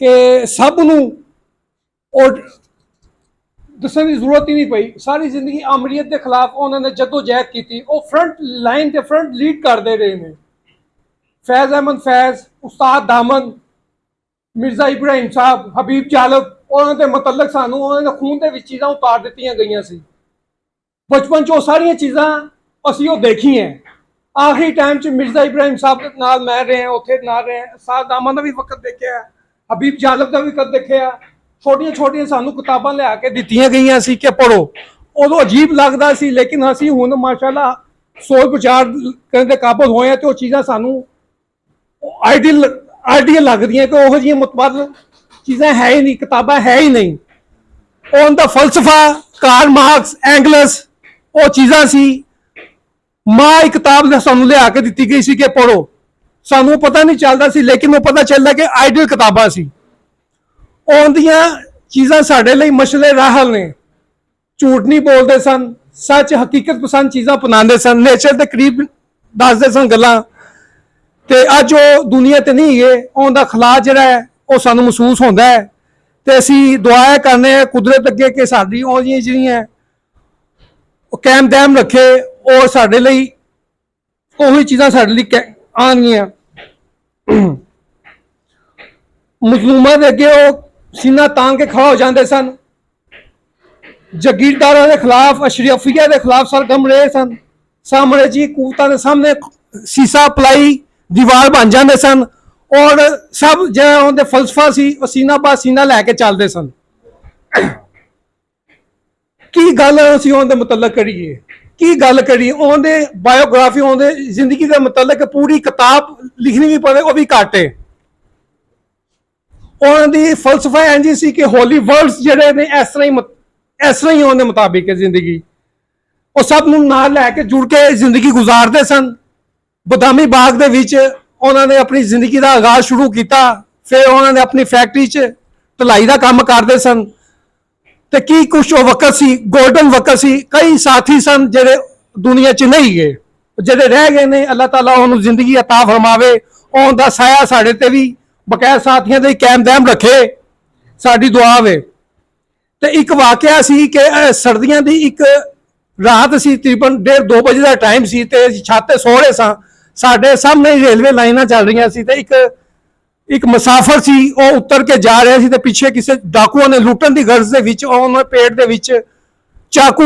ਕਿ ਸਭ ਨੂੰ ਉਹ ਦੱਸਣ ਦੀ ਜ਼ਰੂਰਤ ਹੀ ਨਹੀਂ ਪਈ। ਸਾਰੀ ਜ਼ਿੰਦਗੀ ਅਮਰੀਅਤ ਦੇ ਖਿਲਾਫ ਉਹਨਾਂ ਨੇ ਜਦੋਜਹਿਦ ਕੀਤੀ, ਉਹ ਫਰੰਟ ਲਾਈਨ ਤੇ ਫਰੰਟ ਲੀਡ ਕਰਦੇ ਰਹੇ ਨੇ। फैज़ अहमद फैज़, उस्ताद दामन, मिर्ज़ा इब्राहिम साहब, हबीब जालब, ਉਹਨਾਂ ਦੇ ਮੁਤਲਕ ਸਾਨੂੰ ਉਹਨਾਂ ਦੇ ਖੂਨ ਦੇ ਵਿੱਚ ਚੀਜ਼ਾਂ ਉਤਾਰ ਦਿੱਤੀਆਂ ਗਈਆਂ ਸੀ। ਬਚਪਨ 'ਚ ਉਹ ਸਾਰੀਆਂ ਚੀਜ਼ਾਂ ਅਸੀਂ ਉਹ ਦੇਖੀਆਂ। ਆਖਰੀ ਟਾਈਮ 'ਚ ਮਿਰਜ਼ਾ ਇਬਰਾਹਿਮ ਸਾਹਿਬ ਨਾਲ ਮੈਂ ਰਿਹਾ, ਉੱਥੇ ਨਾਲ ਰਿਹਾ, ਉਸਤਾਦ ਦਾਮਨ ਦਾ ਵੀ ਵਕਤ ਦੇਖਿਆ, ਹਬੀਬ ਜਾਲਬ ਦਾ ਵੀ ਵਕਤ ਦੇਖਿਆ। ਛੋਟੀਆਂ ਛੋਟੀਆਂ ਸਾਨੂੰ ਕਿਤਾਬਾਂ ਲਿਆ ਕੇ ਦਿੱਤੀਆਂ ਗਈਆਂ ਸੀ ਕਿ ਪੜ੍ਹੋ, ਉਦੋਂ ਅਜੀਬ ਲੱਗਦਾ ਸੀ, ਲੇਕਿਨ ਅਸੀਂ ਹੁਣ ਮਾਸ਼ਾਅੱਲਾ ਸੋਚ ਵਿਚਾਰ ਕਰਨ ਦੇ ਕਾਬਲ ਹੋਏ ਹਾਂ ਤੇ ਉਹ ਚੀਜ਼ਾਂ ਸਾਨੂੰ ਆਈਡੀਅਲ ਲੱਗਦੀਆਂ ਕਿ ਉਹੋ ਜਿਹੀਆਂ ਮੁਤਬਰ ਚੀਜ਼ਾਂ ਹੈ ਹੀ ਨਹੀਂ, ਕਿਤਾਬਾਂ ਹੈ ਹੀ ਨਹੀਂ। ਉਹਨਾਂ ਦਾ ਫਲਸਫਾ ਕਾਰਲ ਮਾਰਕਸ, ਐਂਗਲਸ, ਉਹ ਚੀਜ਼ਾਂ ਸੀ। ਮਾਂ ਇੱਕ ਕਿਤਾਬ ਸਾਨੂੰ ਲਿਆ ਕੇ ਦਿੱਤੀ ਗਈ ਸੀ ਕਿ ਪੜ੍ਹੋ, ਸਾਨੂੰ ਪਤਾ ਨਹੀਂ ਚੱਲਦਾ ਸੀ ਲੇਕਿਨ ਉਹ ਪਤਾ ਚੱਲਦਾ ਕਿ ਆਈਡੀਅਲ ਕਿਤਾਬਾਂ ਸੀ। ਉਹਦੀਆਂ ਚੀਜ਼ਾਂ ਸਾਡੇ ਲਈ ਮਸ਼ਲੇ ਰਾਹਲ ਨੇ। ਝੂਠ ਨਹੀਂ ਬੋਲਦੇ ਸਨ, ਸੱਚ ਹਕੀਕਤ ਪਸੰਦ ਚੀਜ਼ਾਂ ਅਪਣਾਉਂਦੇ ਸਨ, ਨੇਚਰ ਦੇ ਕਰੀਬ ਦੱਸਦੇ ਸਨ ਗੱਲਾਂ। ਤੇ ਅੱਜ ਉਹ ਦੁਨੀਆ ਤੇ ਨਹੀਂ ਹੈਗੇ, ਉਹਦਾ ਖਲਾ ਜਿਹੜਾ ਹੈ ਉਹ ਸਾਨੂੰ ਮਹਿਸੂਸ ਹੁੰਦਾ ਹੈ। ਤੇ ਅਸੀਂ ਦੁਆ ਕਰਨੇ ਆ ਕੁਦਰਤ ਅੱਗੇ ਕਿ ਸਾਡੀ ਉਹ ਜਿਹੜੀਆਂ ਉਹ ਕਾਇਮ ਦੈਮ ਰੱਖੇ, ਔਰ ਸਾਡੇ ਲਈ ਉਹੀ ਚੀਜ਼ਾਂ ਸਾਡੇ ਲਈ ਆਉਣਗੀਆਂ। ਮਜ਼ਲੂਮਾਂ ਦੇ ਅੱਗੇ ਉਹ ਸੀਨਾ ਤਾਣ ਕੇ ਖੜਾ ਹੋ ਜਾਂਦੇ ਸਨ, ਜਾਗੀਰਦਾਰਾਂ ਦੇ ਖਿਲਾਫ, ਅਸ਼ਰਫੀਆ ਦੇ ਖਿਲਾਫ ਸਰਗਰਮ ਰਹੇ ਸਨ। ਸਾਹਮਣੇ ਜੀ ਕੂਤਾਂ ਦੇ ਸਾਹਮਣੇ ਸੀਸਾ ਪਲਾਈ ਦੀਵਾਰ ਬਣ ਜਾਂਦੇ ਸਨ, ਔਰ ਸਭ ਜਿਹੜਾ ਉਹਦੇ ਫਲਸਫਾ ਸੀ ਉਹ ਸੀਨਾ ਪਾ ਸੀਨਾ ਲੈ ਕੇ ਚੱਲਦੇ ਸਨ। ਕੀ ਗੱਲ ਅਸੀਂ ਉਹਦੇ ਮੁਤਲਕ ਕਰੀਏ, ਕੀ ਗੱਲ ਕਰੀਏ, ਉਹਦੇ ਬਾਇਓਗ੍ਰਾਫੀ, ਉਹਦੇ ਜ਼ਿੰਦਗੀ ਦੇ ਮੁਤਲਕ ਪੂਰੀ ਕਿਤਾਬ ਲਿਖਣੀ ਵੀ ਪਵੇ ਉਹ ਵੀ ਘੱਟ ਹੈ। ਉਹਨਾਂ ਦੀ ਫਲਸਫਾ ਇੰਝ ਸੀ ਕਿ ਹੋਲੀ ਵਰਡਸ ਜਿਹੜੇ ਨੇ ਇਸ ਤਰ੍ਹਾਂ ਹੀ ਉਹਦੇ ਮੁਤਾਬਿਕ ਹੈ ਜ਼ਿੰਦਗੀ। ਉਹ ਸਭ ਨੂੰ ਨਾਲ ਲੈ ਕੇ ਜੁੜ ਕੇ ਜ਼ਿੰਦਗੀ ਗੁਜ਼ਾਰਦੇ ਸਨ। ਬਦਾਮੀ ਬਾਗ ਦੇ ਵਿੱਚ ਉਹਨਾਂ ਨੇ ਆਪਣੀ ਜ਼ਿੰਦਗੀ ਦਾ ਆਗਾਜ਼ ਸ਼ੁਰੂ ਕੀਤਾ, ਫਿਰ ਉਹਨਾਂ ਨੇ ਆਪਣੀ ਫੈਕਟਰੀ 'ਚ ਢਲਾਈ ਦਾ ਕੰਮ ਕਰਦੇ ਸਨ। ਤੇ ਕੀ ਕੁਛ ਉਹ ਵਕਤ ਸੀ, ਗੋਲਡਨ ਵਕਤ ਸੀ। ਕਈ ਸਾਥੀ ਸਨ ਜਿਹੜੇ ਦੁਨੀਆ 'ਚ ਨਹੀਂ ਗਏ, ਜਿਹੜੇ ਰਹਿ ਗਏ ਨੇ, ਅੱਲਾਹ ਤਾਲਾ ਉਹਨੂੰ ਜ਼ਿੰਦਗੀ ਅਤਾ ਫਰਮਾਵੇ, ਉਹਦਾ ਸਾਇਆ ਸਾਡੇ ਤੇ ਵੀ ਬਕਾਇਰ ਸਾਥੀਆਂ ਦੇ ਕਾਇਮ ਦੈਮ ਰੱਖੇ, ਸਾਡੀ ਦੁਆ ਵੇ। ਤੇ ਇੱਕ ਵਾਕਿਆ ਸੀ ਕਿ ਸਰਦੀਆਂ ਦੀ ਇੱਕ ਰਾਤ ਸੀ, ਤਕਰੀਬਨ 1:30-2 ਵਜੇ ਦਾ ਟਾਈਮ ਸੀ ਤੇ ਛੱਤ ਤੇ ਸੋ ਰਹੇ ਸਾਂ। ਸਾਡੇ ਸਾਹਮਣੇ ਰੇਲਵੇ ਲਾਈਨਾਂ ਚੱਲ ਰਹੀਆਂ ਸੀ ਤੇ ਇੱਕ ਮੁਸਾਫਰ ਸੀ, ਉਹ ਉਤਰ ਕੇ ਜਾ ਰਿਹਾ ਸੀ ਤੇ ਪਿੱਛੇ ਕਿਸੇ ਡਾਕੂਆਂ ਨੇ ਲੁੱਟਣ ਦੀ ਗਰਜ਼ ਦੇ ਵਿੱਚ ਉਹਨੂੰ ਪੇਟ ਦੇ ਵਿੱਚ ਚਾਕੂ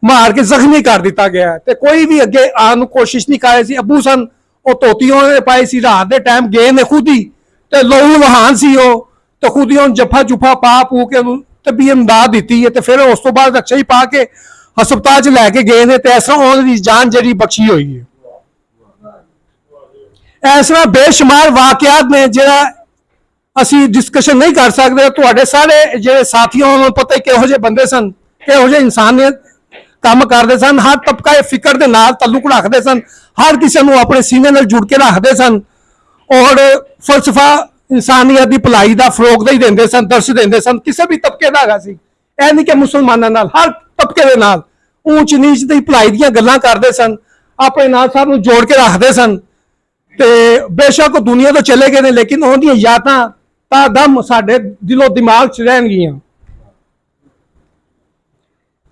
ਮਾਰ ਕੇ ਜ਼ਖਮੀ ਕਰ ਦਿੱਤਾ ਗਿਆ। ਤੇ ਕੋਈ ਵੀ ਅੱਗੇ ਆਉਣ ਨੂੰ ਕੋਸ਼ਿਸ਼ ਨਹੀਂ ਕਰ ਰਿਹਾ ਸੀ। ਅੱਬੂ ਸਨ, ਉਹ ਧੋਤੀ ਉਹਨਾਂ ਨੇ ਪਾਈ ਸੀ, ਰਾਤ ਦੇ ਟਾਈਮ ਗਏ ਨੇ ਖੁਦ ਹੀ, ਤੇ ਲਹੂ ਵਹਾਨ ਸੀ ਉਹ, ਤੇ ਖੁਦ ਹੀ ਉਹਨੂੰ ਜੱਫਾ ਜੁਫਾ ਪਾ ਪੂ ਕੇ ਉਹਨੂੰ ਤਬੀ ਇਮਦਾਦ ਦਿੱਤੀ ਹੈ। ਤੇ ਫਿਰ ਉਸ ਤੋਂ ਬਾਅਦ ਰਕਸ਼ਾ ਹੀ ਪਾ ਕੇ ਹਸਪਤਾਲ 'ਚ ਲੈ ਕੇ ਗਏ ਨੇ, ਤੇ ਇਸ ਤਰ੍ਹਾਂ ਉਹਨਾਂ ਦੀ ਜਾਨ ਜਿਹੜੀ ਬਖਸ਼ੀ ਹੋਈ ਹੈ। ਇਸ ਤਰ੍ਹਾਂ ਬੇਸ਼ੁਮਾਰ ਵਾਕਿਆਤ ਨੇ ਜਿਹੜਾ ਅਸੀਂ ਡਿਸਕਸ਼ਨ ਨਹੀਂ ਕਰ ਸਕਦੇ। ਤੁਹਾਡੇ ਸਾਰੇ ਜਿਹੜੇ ਸਾਥੀਆਂ ਨੂੰ ਪਤਾ ਹੀ ਕਿਹੋ ਜਿਹੇ ਬੰਦੇ ਸਨ, ਕਿਹੋ ਜਿਹੇ ਇਨਸਾਨੀਅਤ ਕੰਮ ਕਰਦੇ ਸਨ। ਹਰ ਤਬਕਾ ਇਹ ਫਿਕਰ ਦੇ ਨਾਲ ਤਾਲੁਕ ਰੱਖਦੇ ਸਨ, ਹਰ ਕਿਸੇ ਨੂੰ ਆਪਣੇ ਸੀਨੇ ਨਾਲ ਜੁੜ ਕੇ ਰੱਖਦੇ ਸਨ, ਔਰ ਫਲਸਫਾ ਇਨਸਾਨੀਅਤ ਦੀ ਭਲਾਈ ਦਾ ਫਰੋਗ ਦਾ ਹੀ ਦਿੰਦੇ ਸਨ, ਦਰਸ ਦਿੰਦੇ ਸਨ। ਕਿਸੇ ਵੀ ਤਬਕੇ ਦਾ ਹੈਗਾ ਸੀ, ਇਹ ਨਹੀਂ ਕਿ ਮੁਸਲਮਾਨਾਂ ਨਾਲ, ਹਰ ਤਬਕੇ ਦੇ ਨਾਲ ਊਚ ਨੀਚ ਦੀ ਭਲਾਈ ਦੀਆਂ ਗੱਲਾਂ ਕਰਦੇ ਸਨ, ਆਪਣੇ ਨਾਲ ਸਭ ਨੂੰ ਜੋੜ ਕੇ ਰੱਖਦੇ ਸਨ। ਤੇ ਬੇਸ਼ੱਕ ਉਹ ਦੁਨੀਆ ਤੋਂ ਚਲੇ ਗਏ ਨੇ, ਲੇਕਿਨ ਉਹਦੀਆਂ ਯਾਦਾਂ ਤਾਂ ਦਮ ਸਾਡੇ ਦਿਲੋਂ ਦਿਮਾਗ 'ਚ ਰਹਿਣਗੀਆਂ।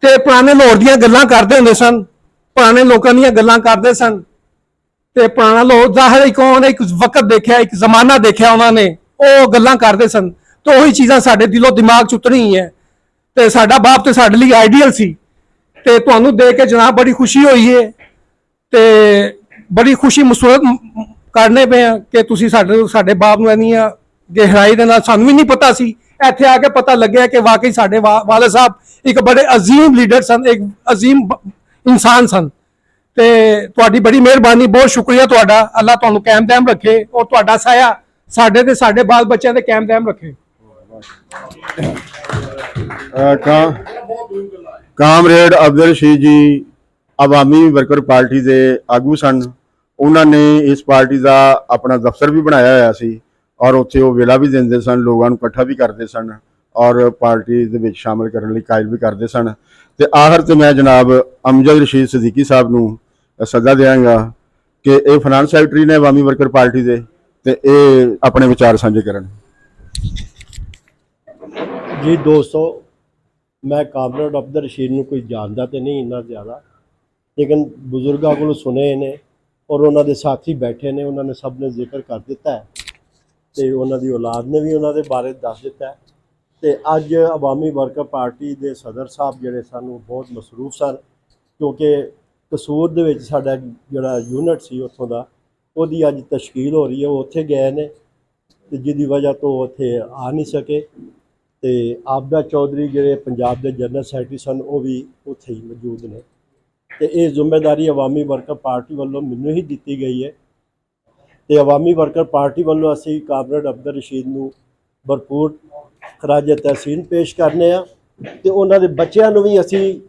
ਤੇ ਪੁਰਾਣੇ ਲਾਹੌਰ ਦੀਆਂ ਗੱਲਾਂ ਕਰਦੇ ਹੁੰਦੇ ਸਨ, ਪੁਰਾਣੇ ਲੋਕਾਂ ਦੀਆਂ ਗੱਲਾਂ ਕਰਦੇ ਸਨ। ਤੇ ਪੁਰਾਣਾ ਲਾਹੌਰ ਜ਼ਾਹਿਰ ਇੱਕ ਉਹਨੇ ਇੱਕ ਵਕਤ ਦੇਖਿਆ, ਇੱਕ ਜ਼ਮਾਨਾ ਦੇਖਿਆ ਉਹਨਾਂ ਨੇ, ਉਹ ਗੱਲਾਂ ਕਰਦੇ ਸਨ। ਤੇ ਉਹੀ ਚੀਜ਼ਾਂ ਸਾਡੇ ਦਿਲੋਂ ਦਿਮਾਗ 'ਚ ਉਤਰੀ ਹੈ। ਤੇ ਸਾਡਾ ਬਾਪ ਤੇ ਸਾਡੇ ਲਈ ਆਈਡੀਅਲ ਸੀ। ਤੇ ਤੁਹਾਨੂੰ ਦੇਖ ਕੇ ਜਨਾਬ ਬੜੀ ਖੁਸ਼ੀ ਹੋਈ ਹੈ, ਤੇ ਬੜੀ ਖੁਸ਼ੀ ਮਹਿਸੂਸ ਕਰਨੇ ਪਏ ਆ ਕਿ ਤੁਸੀਂ ਸਾਡੇ ਬਾਪ ਨੂੰ ਇੰਨੀਆਂ ਗਹਿਰਾਈ ਦੇ ਨਾਲ, ਸਾਨੂੰ ਵੀ ਨਹੀਂ ਪਤਾ ਸੀ, ਇੱਥੇ ਆ ਕੇ ਪਤਾ ਲੱਗਿਆ ਕਿ ਵਾਕਈ ਸਾਡੇ ਵਾਲਿਦ ਸਾਹਿਬ ਇੱਕ ਬੜੇ ਅਜ਼ੀਮ ਲੀਡਰ ਸਨ, ਇੱਕ ਅਜ਼ੀਮ ਇਨਸਾਨ ਸਨ। ਤੇ ਤੁਹਾਡੀ ਬੜੀ ਮਿਹਰਬਾਨੀ, ਬਹੁਤ ਸ਼ੁਕਰੀਆ ਤੁਹਾਡਾ। ਅੱਲਾਹ ਤੁਹਾਨੂੰ ਕਾਇਮ ਦੈਮ ਰੱਖੇ, ਔਰ ਤੁਹਾਡਾ ਸਾਇਆ ਸਾਡੇ ਤੇ ਸਾਡੇ ਬਾਲ ਬੱਚਿਆਂ ਦੇ ਕਾਇਮ ਦੈਮ ਰੱਖੇ। ਕਾਮਰੇਡ ਅਬਦੁਲ ਰਸ਼ੀਦ ਜੀ ਆਵਾਮੀ ਵਰਕਰ ਪਾਰਟੀ ਦੇ ਆਗੂ ਸਨ। ਉਹਨਾਂ ਨੇ ਇਸ ਪਾਰਟੀ ਦਾ ਆਪਣਾ ਦਫ਼ਤਰ ਵੀ ਬਣਾਇਆ ਹੋਇਆ ਸੀ, ਔਰ ਉੱਥੇ ਉਹ ਵੇਲਾ ਵੀ ਦਿੰਦੇ ਸਨ, ਲੋਕਾਂ ਨੂੰ ਇਕੱਠਾ ਵੀ ਕਰਦੇ ਸਨ, ਔਰ ਪਾਰਟੀ ਦੇ ਵਿੱਚ ਸ਼ਾਮਲ ਕਰਨ ਲਈ ਕਾਇਲ ਵੀ ਕਰਦੇ ਸਨ। ਤੇ ਆਖਰ ਤੇ ਮੈਂ ਜਨਾਬ ਅਮਜਦ ਰਸ਼ੀਦ ਸਦੀਕੀ ਸਾਹਿਬ ਨੂੰ ਸੱਦਾ ਦਿਆਂਗਾ ਕਿ ਇਹ ਫਾਈਨਾਂਸ ਸੈਕਟਰੀ ਨੇ ਆਵਾਮੀ ਵਰਕਰ ਪਾਰਟੀ ਦੇ, ਤੇ ਇਹ ਆਪਣੇ ਵਿਚਾਰ ਸਾਂਝੇ ਕਰਨ। ਜੀ ਦੋਸਤੋ, मैं कामरेड अब्दुल रशीद ਨੂੰ ਕੋਈ ਜਾਣਦਾ ਤੇ ਨਹੀਂ ਇੰਨਾ ਜ਼ਿਆਦਾ, ਲੇਕਿਨ ਬਜ਼ੁਰਗਾਂ ਕੋਲੋਂ ਸੁਣੇ ਨੇ, ਔਰ ਉਹਨਾਂ ਦੇ ਸਾਥੀ ਬੈਠੇ ਨੇ, ਉਹਨਾਂ ਨੇ ਸਭ ਨੇ ਜ਼ਿਕਰ ਕਰ ਦਿੱਤਾ ਹੈ, ਤੇ ਉਹਨਾਂ ਦੀ ਔਲਾਦ ਨੇ ਵੀ ਉਹਨਾਂ ਦੇ ਬਾਰੇ ਦੱਸ ਦਿੱਤਾ ਹੈ। ਤੇ ਅੱਜ ਆਵਾਮੀ ਵਰਕਰ ਪਾਰਟੀ ਦੇ ਸਦਰ ਸਾਹਿਬ ਜਿਹੜੇ ਸਾਨੂੰ ਬਹੁਤ ਮਸਰੂਫ ਸਨ, ਕਿਉਂਕਿ ਕਸੂਰ ਦੇ ਵਿੱਚ ਸਾਡਾ ਜਿਹੜਾ ਯੂਨਿਟ ਸੀ ਉੱਥੋਂ ਦਾ, ਉਹਦੀ ਅੱਜ ਤਸ਼ਕੀਲ ਹੋ ਰਹੀ ਹੈ। ਉਹ ਉੱਥੇ ਗਏ ਨੇ, ਤੇ ਜਿਹਦੀ ਵਜ੍ਹਾ ਤੋਂ ਉੱਥੇ ਆ ਨਹੀਂ ਸਕੇ। ਤੇ ਆਬਦਾ ਚੌਧਰੀ ਜਿਹੜੇ ਪੰਜਾਬ ਦੇ ਜਨਰਲ ਸੈਕਟਰੀ ਸਨ, ਉਹ ਵੀ ਉੱਥੇ ਹੀ ਮੌਜੂਦ ਨੇ। ਤੇ ਇਹ ਜ਼ਿੰਮੇਵਾਰੀ ਆਵਾਮੀ ਵਰਕਰ ਪਾਰਟੀ ਵੱਲੋਂ ਮੈਨੂੰ ਹੀ ਦਿੱਤੀ ਗਈ ਹੈ। ਤੇ ਆਵਾਮੀ ਵਰਕਰ ਪਾਰਟੀ ਵੱਲੋਂ ਅਸੀਂ ਕਾਮਰੇਡ ਅਬਦੁਲ ਰਸ਼ੀਦ ਨੂੰ ਭਰਪੂਰ ਖਰਾਜ ਤਹਿਸੀਨ ਪੇਸ਼ ਕਰਨੇ ਆ, ਤੇ ਉਹਨਾਂ ਦੇ ਬੱਚਿਆਂ ਨੂੰ ਵੀ ਅਸੀਂ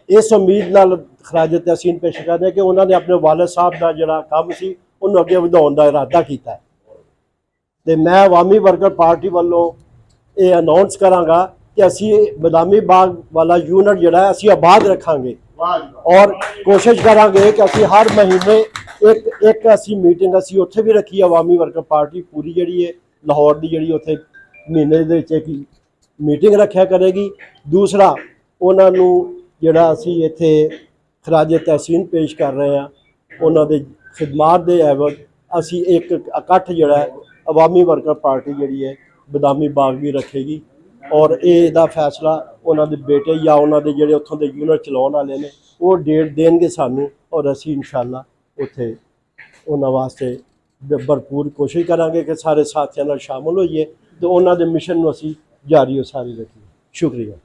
ਇਸ ਉਮੀਦ ਨਾਲ ਖਰਾਜ ਤਹਿਸੀਨ ਪੇਸ਼ ਕਰਦੇ ਹਾਂ ਕਿ ਉਹਨਾਂ ਨੇ ਆਪਣੇ ਵਾਲਿਦ ਸਾਹਿਬ ਦਾ ਜਿਹੜਾ ਕੰਮ ਸੀ ਉਹਨੂੰ ਅੱਗੇ ਵਧਾਉਣ ਦਾ ਇਰਾਦਾ ਕੀਤਾ ਹੈ। ਤੇ ਮੈਂ ਆਵਾਮੀ ਵਰਕਰ ਪਾਰਟੀ ਵੱਲੋਂ ਇਹ ਅਨਾਉਂਸ ਕਰਾਂਗਾ ਕਿ ਅਸੀਂ ਬਦਾਮੀ ਬਾਗ ਵਾਲਾ ਯੂਨਿਟ ਜਿਹੜਾ ਅਸੀਂ ਆਬਾਦ ਰੱਖਾਂਗੇ, ਔਰ ਕੋਸ਼ਿਸ਼ ਕਰਾਂਗੇ ਕਿ ਅਸੀਂ ਹਰ ਮਹੀਨੇ ਇੱਕ ਅਸੀਂ ਮੀਟਿੰਗ ਅਸੀਂ ਉੱਥੇ ਵੀ ਰੱਖੀ ਆਵਾਮੀ ਵਰਕਰ ਪਾਰਟੀ ਪੂਰੀ ਜਿਹੜੀ ਹੈ ਲਾਹੌਰ ਦੀ ਜਿਹੜੀ ਉੱਥੇ ਮਹੀਨੇ ਦੇ ਵਿੱਚ ਇੱਕ ਮੀਟਿੰਗ ਰੱਖਿਆ ਕਰੇਗੀ। ਦੂਸਰਾ ਉਹਨਾਂ ਨੂੰ ਜਿਹੜਾ ਅਸੀਂ ਇੱਥੇ ਖਰਾਜ ਤਹਿਸੀਨ ਪੇਸ਼ ਕਰ ਰਹੇ ਹਾਂ ਉਹਨਾਂ ਦੇ ਖਿਦਮਾਤ ਦੇ ਐਵਜ਼ ਅਸੀਂ ਇੱਕ ਇਕੱਠ ਜਿਹੜਾ ਹੈ ਆਵਾਮੀ ਵਰਕਰ ਪਾਰਟੀ ਜਿਹੜੀ ਹੈ ਬਦਾਮੀ ਬਾਗ ਵੀ ਰੱਖੇਗੀ ਔਰ ਇਹਦਾ ਫੈਸਲਾ ਉਹਨਾਂ ਦੇ ਬੇਟੇ ਜਾਂ ਉਹਨਾਂ ਦੇ ਜਿਹੜੇ ਉੱਥੋਂ ਦੇ ਯੂਨਿਟ ਚਲਾਉਣ ਵਾਲੇ ਨੇ ਉਹ ਡੇਟ ਦੇਣਗੇ ਸਾਨੂੰ ਔਰ ਅਸੀਂ ਇਨਸ਼ਾਅੱਲਾ ਉੱਥੇ ਉਹਨਾਂ ਵਾਸਤੇ ਭਰਪੂਰ ਕੋਸ਼ਿਸ਼ ਕਰਾਂਗੇ ਕਿ ਸਾਰੇ ਸਾਥੀਆਂ ਨਾਲ ਸ਼ਾਮਲ ਹੋਈਏ ਤੇ ਉਹਨਾਂ ਦੇ ਮਿਸ਼ਨ ਨੂੰ ਅਸੀਂ ਜਾਰੀ ਉਸਾਰੀ ਰੱਖੀਏ। ਸ਼ੁਕਰੀਆ।